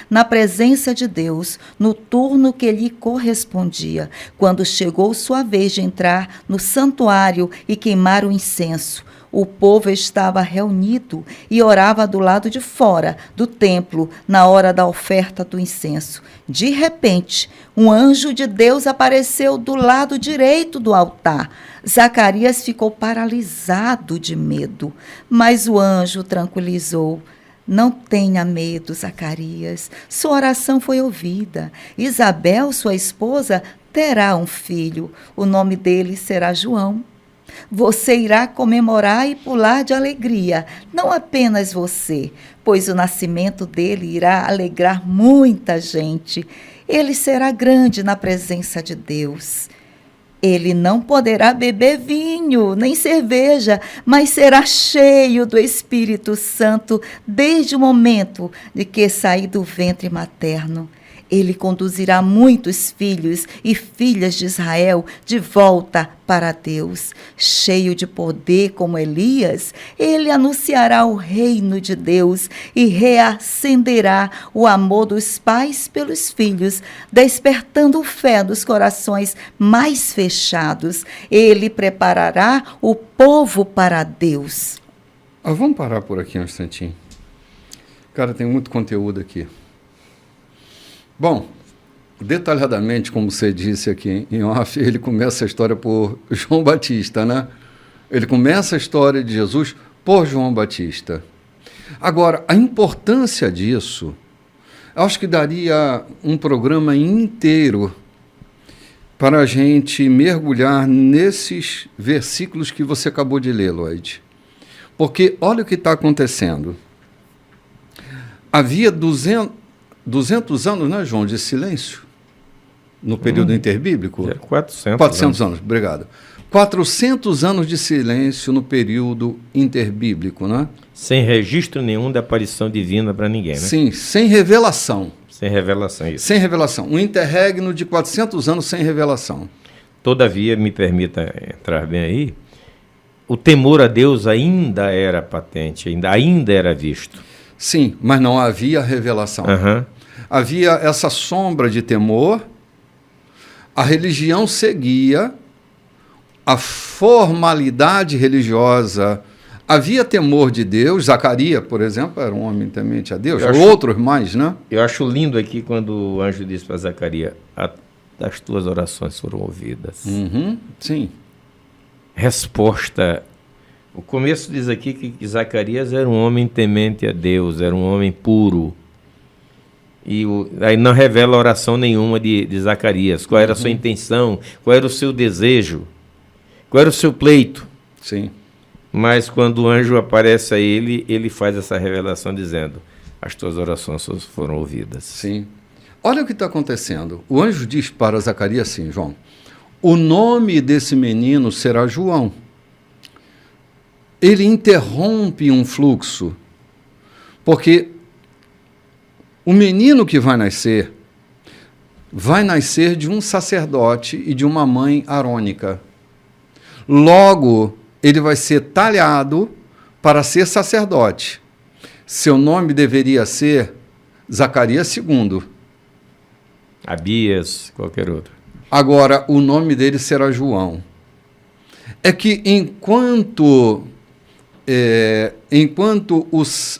na presença de Deus, no turno que lhe correspondia, quando chegou sua vez de entrar no santuário e queimar o incenso. O povo estava reunido e orava do lado de fora do templo na hora da oferta do incenso. De repente, um anjo de Deus apareceu do lado direito do altar. Zacarias ficou paralisado de medo, mas o anjo o tranquilizou. Não tenha medo, Zacarias. Sua oração foi ouvida. Isabel, sua esposa, terá um filho. O nome dele será João. Você irá comemorar e pular de alegria, não apenas você, pois o nascimento dele irá alegrar muita gente. Ele será grande na presença de Deus. Ele não poderá beber vinho, nem cerveja, mas será cheio do Espírito Santo desde o momento de que sair do ventre materno. Ele conduzirá muitos filhos e filhas de Israel de volta para Deus. Cheio de poder como Elias, ele anunciará o reino de Deus e reacenderá o amor dos pais pelos filhos, despertando fé nos corações mais fechados. Ele preparará o povo para Deus. Vamos parar por aqui um instantinho. Cara, tem muito conteúdo aqui. Bom, detalhadamente, como você disse aqui em off, ele começa a história por João Batista, né? Ele começa a história de Jesus por João Batista. Agora, a importância disso, eu acho que daria um programa inteiro para a gente mergulhar nesses versículos que você acabou de ler, Lloyd. Porque olha o que está acontecendo. Havia 200 anos, né, João, de silêncio no período interbíblico? 400 anos, obrigado. 400 anos de silêncio no período interbíblico, né? Sem registro nenhum da aparição divina para ninguém, né? Sim, sem revelação. Sem revelação, isso. Sem revelação. Um interregno de 400 anos sem revelação. Todavia, me permita entrar bem aí, o temor a Deus ainda era patente, ainda era visto. Sim, mas não havia revelação. Uhum. Havia essa sombra de temor, a religião seguia, a formalidade religiosa, havia temor de Deus. Zacarias, por exemplo, era um homem temente a Deus, outros mais, né? Eu acho lindo aqui quando o anjo disse para Zacarias, as tuas orações foram ouvidas. Uhum, sim. Resposta. O começo diz aqui que Zacarias era um homem temente a Deus, era um homem puro. E aí não revela oração nenhuma de Zacarias. Qual era a sua intenção, qual era o seu desejo, qual era o seu pleito. Sim. Mas quando o anjo aparece a ele, ele faz essa revelação dizendo, as tuas orações foram ouvidas. Sim. Olha o que está acontecendo. O anjo diz para Zacarias assim, João, o nome desse menino será João. Ele interrompe um fluxo, porque o menino que vai nascer de um sacerdote e de uma mãe arônica. Logo, ele vai ser talhado para ser sacerdote. Seu nome deveria ser Zacarias II. Abias, qualquer outro. Agora, o nome dele será João. É que enquanto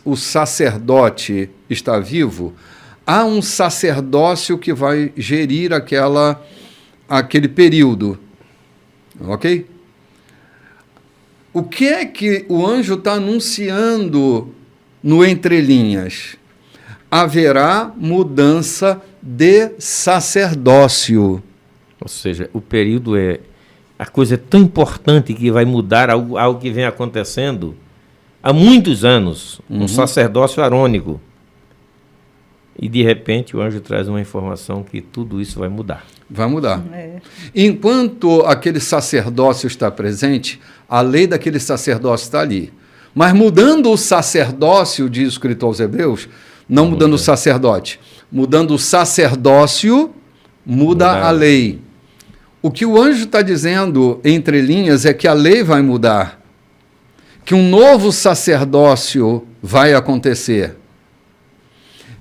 o sacerdote está vivo, há um sacerdócio que vai gerir aquele período. Ok? O que é que o anjo está anunciando no entrelinhas? Haverá mudança de sacerdócio. Ou seja, o período a coisa tão importante que vai mudar algo que vem acontecendo há muitos anos, um sacerdócio arônico. E, de repente, o anjo traz uma informação que tudo isso vai mudar. Vai mudar. Enquanto aquele sacerdócio está presente, a lei daquele sacerdócio está ali. Mas mudando o sacerdócio, diz o escritor aos Hebreus, não mudando o sacerdote, mudando o sacerdócio, muda a lei. O que o anjo está dizendo, entre linhas, é que a lei vai mudar, que um novo sacerdócio vai acontecer.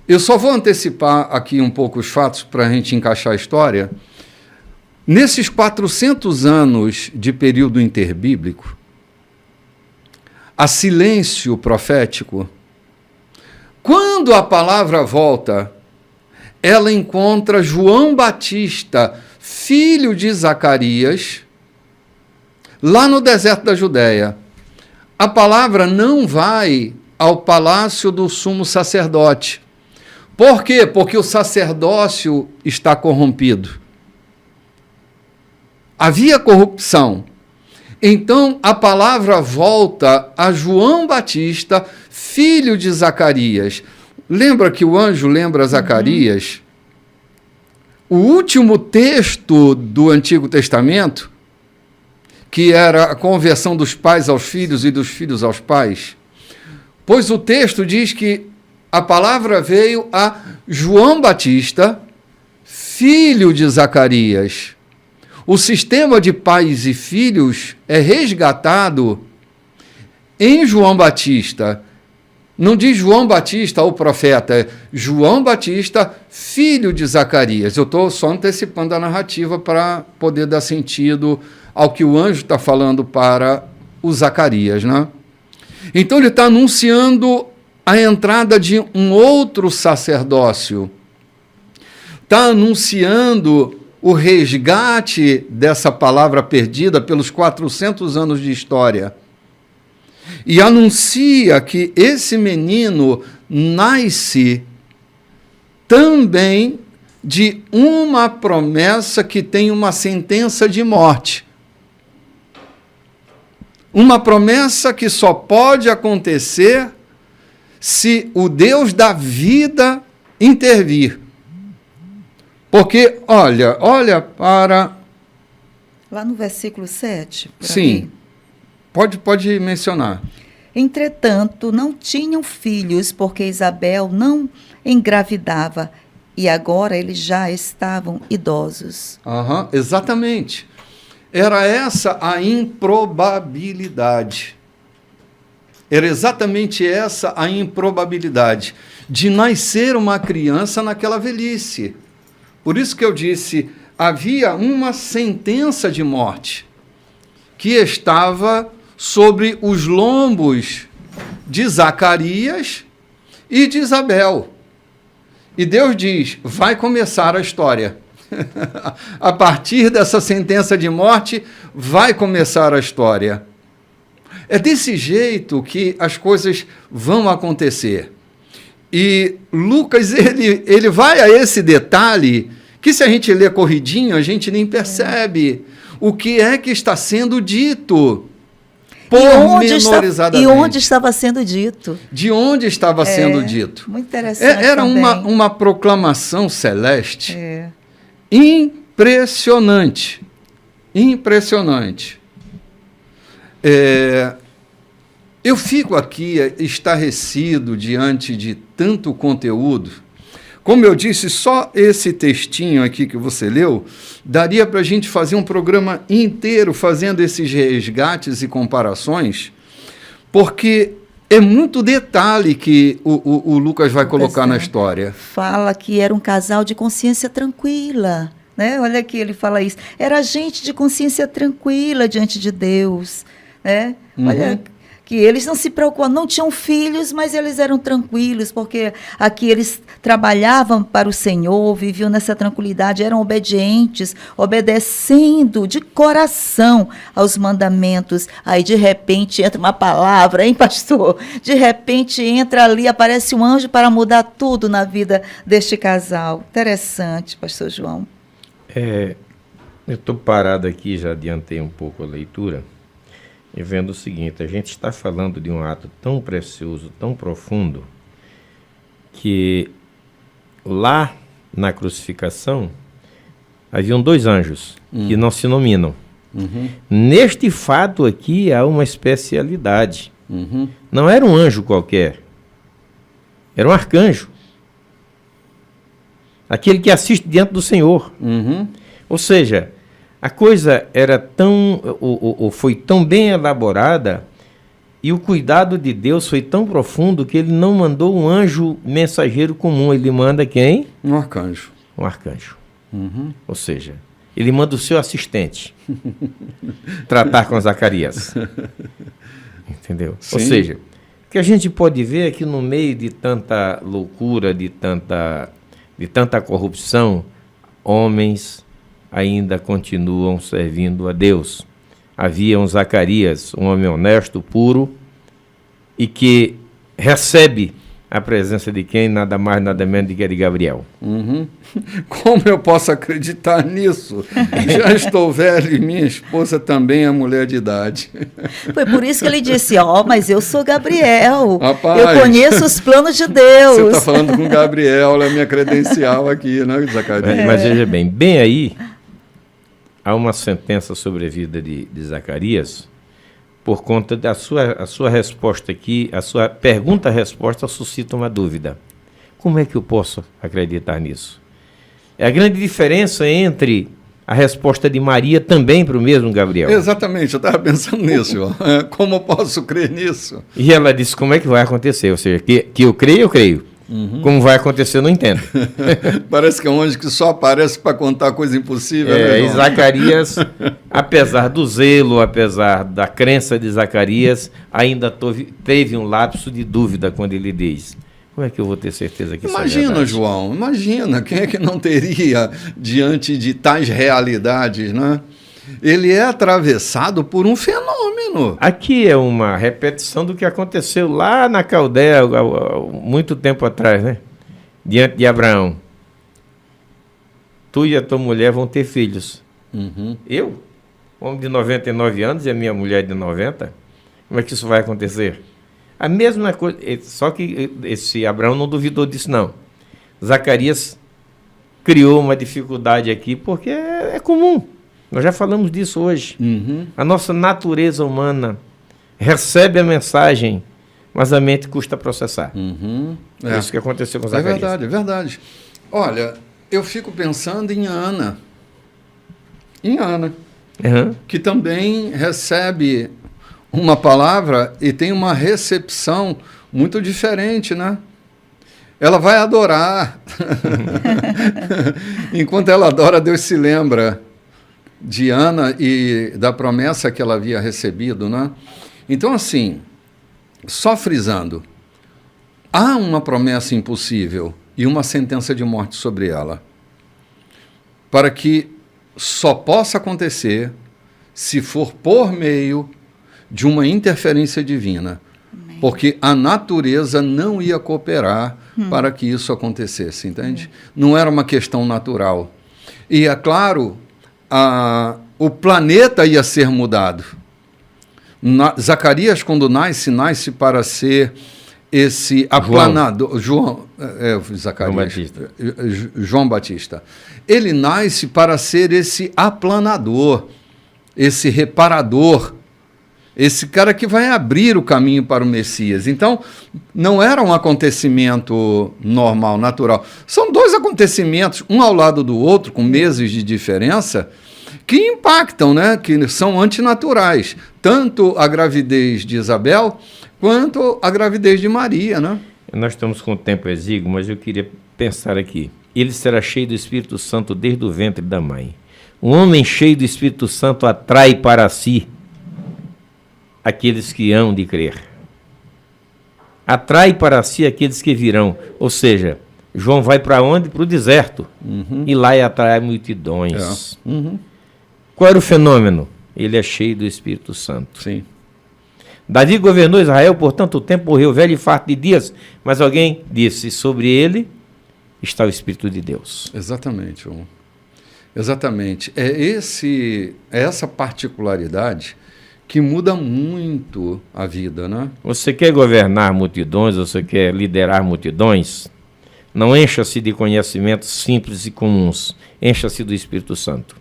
Eu só vou antecipar aqui um pouco os fatos para a gente encaixar a história. Nesses 400 anos de período interbíblico, há silêncio profético. Quando a palavra volta, ela encontra João Batista, filho de Zacarias, lá no deserto da Judéia. A palavra não vai ao palácio do sumo sacerdote. Por quê? Porque o sacerdócio está corrompido. Havia corrupção. Então a palavra volta a João Batista, filho de Zacarias. Lembra que o anjo lembra Zacarias? O último texto do Antigo Testamento, que era a conversão dos pais aos filhos e dos filhos aos pais, pois o texto diz que a palavra veio a João Batista, filho de Zacarias. O sistema de pais e filhos é resgatado em João Batista. Não diz João Batista, o profeta, é João Batista, filho de Zacarias. Eu estou só antecipando a narrativa para poder dar sentido ao que o anjo está falando para o Zacarias, né? Então ele está anunciando a entrada de um outro sacerdócio. Está anunciando o resgate dessa palavra perdida pelos 400 anos de história. E anuncia que esse menino nasce também de uma promessa que tem uma sentença de morte. Uma promessa que só pode acontecer se o Deus da vida intervir. Porque, olha para... Lá no versículo 7. Sim, pode mencionar. Entretanto, não tinham filhos, porque Isabel não engravidava, e agora eles já estavam idosos. Exatamente. Era essa a improbabilidade. Era exatamente essa a improbabilidade de nascer uma criança naquela velhice. Por isso que eu disse, havia uma sentença de morte que estava sobre os lombos de Zacarias e de Isabel. E Deus diz, vai começar a história. A partir dessa sentença de morte, vai começar a história. É desse jeito que as coisas vão acontecer. E Lucas, ele vai a esse detalhe que, se a gente lê corridinho, a gente nem percebe o que é que está sendo dito pormenorizadamente. E onde estava sendo dito. De onde estava sendo dito. Muito interessante. Era uma proclamação celeste impressionante. Impressionante. Eu fico aqui estarrecido diante de tanto conteúdo. Como eu disse, só esse textinho aqui que você leu, daria para a gente fazer um programa inteiro fazendo esses resgates e comparações, porque é muito detalhe que o Lucas vai colocar na história. Fala que era um casal de consciência tranquila, né? Olha aqui, ele fala isso. Era gente de consciência tranquila diante de Deus, né? Olha, que eles não se preocupavam, não tinham filhos, mas eles eram tranquilos, porque aqui eles trabalhavam para o Senhor, viviam nessa tranquilidade, eram obedientes, obedecendo de coração aos mandamentos. Aí, de repente, entra uma palavra, hein, pastor? De repente, entra ali, aparece um anjo para mudar tudo na vida deste casal. Interessante, pastor João. Eu estou parado aqui, já adiantei um pouco a leitura, e vendo o seguinte, a gente está falando de um ato tão precioso, tão profundo, que lá na crucificação haviam 2 anjos que não se nominam. Neste fato aqui há uma especialidade. Não era um anjo qualquer, era um arcanjo. Aquele que assiste diante do Senhor. Ou seja, a coisa era foi tão bem elaborada e o cuidado de Deus foi tão profundo que ele não mandou um anjo mensageiro comum. Ele manda quem? Um arcanjo. Um arcanjo. Ou seja, ele manda o seu assistente tratar com Zacarias. Entendeu? Sim. Ou seja, o que a gente pode ver é que no meio de tanta loucura, de tanta corrupção, homens ainda continuam servindo a Deus. Havia um Zacarias, um homem honesto, puro, e que recebe a presença de quem? Nada mais, nada menos do que de Gabriel. Como eu posso acreditar nisso? Já estou velho e minha esposa também é mulher de idade. Foi por isso que ele disse, mas eu sou Gabriel. Rapaz, eu conheço os planos de Deus. Você está falando com Gabriel, olha a minha credencial aqui, né, Zacarias? Mas veja bem aí, há uma sentença sobre a vida de Zacarias, por conta da sua resposta aqui, a sua pergunta-resposta suscita uma dúvida. Como é que eu posso acreditar nisso? É a grande diferença entre a resposta de Maria também para o mesmo Gabriel. Exatamente, eu estava pensando nisso. Como eu posso crer nisso? E ela disse, como é que vai acontecer? Ou seja, que eu creio. Como vai acontecer, eu não entendo. Parece que é um anjo que só aparece para contar coisa impossível. Né, e Zacarias, apesar do zelo, apesar da crença de Zacarias, ainda teve um lapso de dúvida quando ele diz, como é que eu vou ter certeza que imagina, isso é verdade? João, imagina, quem é que não teria diante de tais realidades, né? Ele é atravessado por um fenômeno. Aqui é uma repetição do que aconteceu lá na Caldeia, muito tempo atrás, né? Diante de Abraão. Tu e a tua mulher vão ter filhos. Eu, homem de 99 anos e a minha mulher de 90, como é que isso vai acontecer? A mesma coisa, só que esse Abraão não duvidou disso, não. Zacarias criou uma dificuldade aqui, porque é comum. Nós já falamos disso hoje. A nossa natureza humana recebe a mensagem, mas a mente custa processar. É isso que aconteceu com Zacarias. É verdade. Olha, eu fico pensando em Ana. Que também recebe uma palavra e tem uma recepção muito diferente, né? Ela vai adorar. Enquanto ela adora, Deus se lembra de Ana e da promessa que ela havia recebido, né? Então, assim, só frisando, há uma promessa impossível e uma sentença de morte sobre ela, para que só possa acontecer se for por meio de uma interferência divina, porque a natureza não ia cooperar para que isso acontecesse, entende? Não era uma questão natural. E, é claro, o planeta ia ser mudado. Zacarias, quando nasce para ser esse aplanador. João Batista. Ele nasce para ser esse aplanador, esse reparador, esse cara que vai abrir o caminho para o Messias. Então, não era um acontecimento normal, natural. São dois acontecimentos, um ao lado do outro, com meses de diferença, que impactam, né? Que são antinaturais. Tanto a gravidez de Isabel, quanto a gravidez de Maria, né? Nós estamos com o tempo exíguo, mas eu queria pensar aqui. Ele será cheio do Espírito Santo desde o ventre da mãe. Um homem cheio do Espírito Santo atrai para si aqueles que hão de crer. Atrai para si aqueles que virão. Ou seja, João vai para onde? Para o deserto. E lá atrai multidões. Qual era o fenômeno? Ele é cheio do Espírito Santo. Sim. Davi governou Israel por tanto tempo, morreu velho e farto de dias, mas alguém disse, sobre ele está o Espírito de Deus. Exatamente, João. Exatamente. É essa particularidade que muda muito a vida, né? Você quer governar multidões, você quer liderar multidões? Não encha-se de conhecimentos simples e comuns, encha-se do Espírito Santo.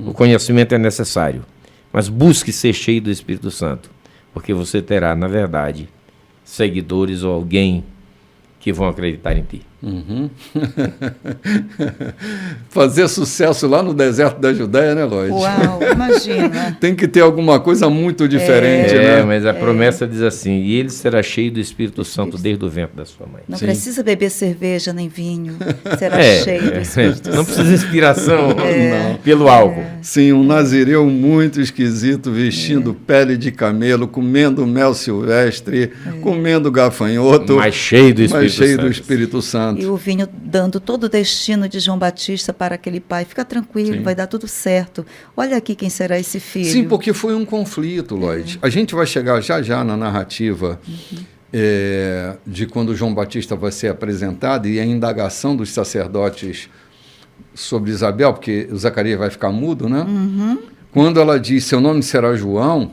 O conhecimento é necessário, mas busque ser cheio do Espírito Santo, porque você terá, na verdade, seguidores ou alguém que vão acreditar em ti. Fazer sucesso lá no deserto da Judéia, né, Lloyd? Uau, imagina. Tem que ter alguma coisa muito diferente, né? Mas a promessa diz assim, e ele será cheio do Espírito Santo desde o ventre da sua mãe. Não precisa beber cerveja nem vinho, será cheio do Espírito Santo. Não precisa inspiração pelo álcool. Sim, um nazireu muito esquisito, vestindo pele de camelo, comendo mel silvestre, comendo gafanhoto. Mas cheio do Espírito Santo. E o vinho dando todo o destino de João Batista para aquele pai. Fica tranquilo, vai dar tudo certo. Olha aqui quem será esse filho. Sim, porque foi um conflito, Lloyd. A gente vai chegar já na narrativa de quando João Batista vai ser apresentado e a indagação dos sacerdotes sobre Isabel, porque Zacarias vai ficar mudo, né? Quando ela diz, seu nome será João,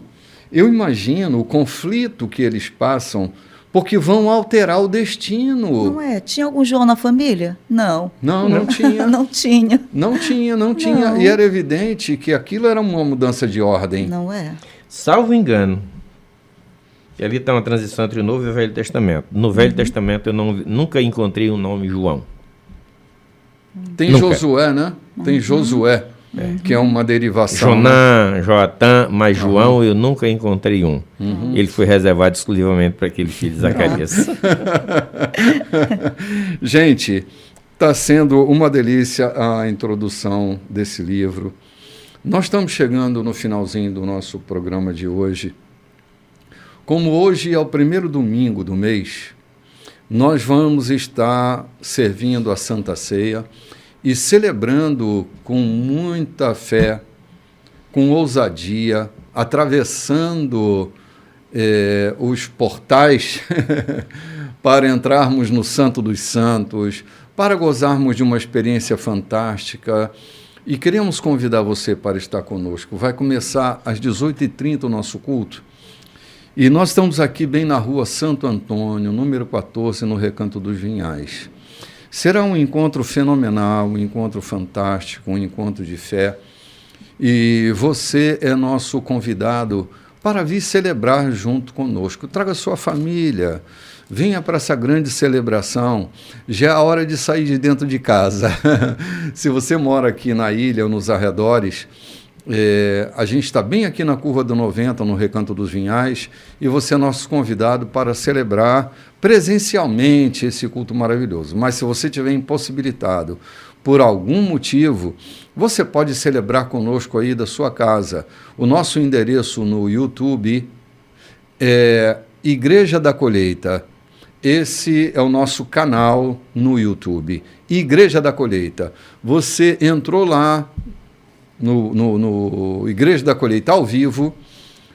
eu imagino o conflito que eles passam, porque vão alterar o destino. Não é? Tinha algum João na família? Não. Não tinha. Não tinha. Não tinha. Não. E era evidente que aquilo era uma mudança de ordem. Não é? Salvo engano, e ali está uma transição entre o Novo e o Velho Testamento. No Velho Testamento eu nunca encontrei o nome João. Tem Nunca. Josué, né? Tem Josué, que é uma derivação. Jonã, Joatã, mas João eu nunca encontrei um. Ele foi reservado exclusivamente para aquele filho de Zacarias. Gente, está sendo uma delícia a introdução desse livro. Nós estamos chegando no finalzinho do nosso programa de hoje. Como hoje é o primeiro domingo do mês, nós vamos estar servindo a Santa Ceia e celebrando com muita fé, com ousadia, atravessando os portais para entrarmos no Santo dos Santos, para gozarmos de uma experiência fantástica. E queremos convidar você para estar conosco. Vai começar às 18h30 o nosso culto. E nós estamos aqui bem na rua Santo Antônio, número 14, no Recanto dos Vinhais. Será um encontro fenomenal, um encontro fantástico, um encontro de fé. E você é nosso convidado para vir celebrar junto conosco. Traga sua família, venha para essa grande celebração. Já é a hora de sair de dentro de casa. Se você mora aqui na ilha ou nos arredores, a gente está bem aqui na Curva do 90, no Recanto dos Vinhais, e você é nosso convidado para celebrar presencialmente esse culto maravilhoso. Mas se você estiver impossibilitado por algum motivo, você pode celebrar conosco aí da sua casa. O nosso endereço no YouTube é Igreja da Colheita. Esse é o nosso canal no YouTube. Igreja da Colheita. Você entrou lá no Igreja da Colheita ao vivo,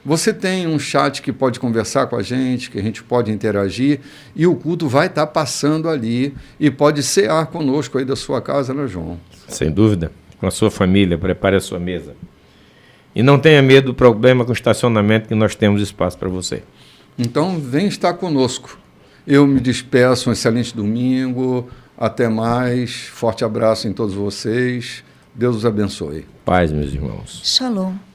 você tem um chat que pode conversar com a gente, que a gente pode interagir, e o culto vai estar passando ali e pode cear conosco aí da sua casa, né, João? Sem dúvida. Com a sua família, prepare a sua mesa. E não tenha medo do problema com o estacionamento, que nós temos espaço para você. Então, vem estar conosco. Eu me despeço, um excelente domingo, até mais, forte abraço em todos vocês. Deus os abençoe. Paz, meus irmãos. Shalom.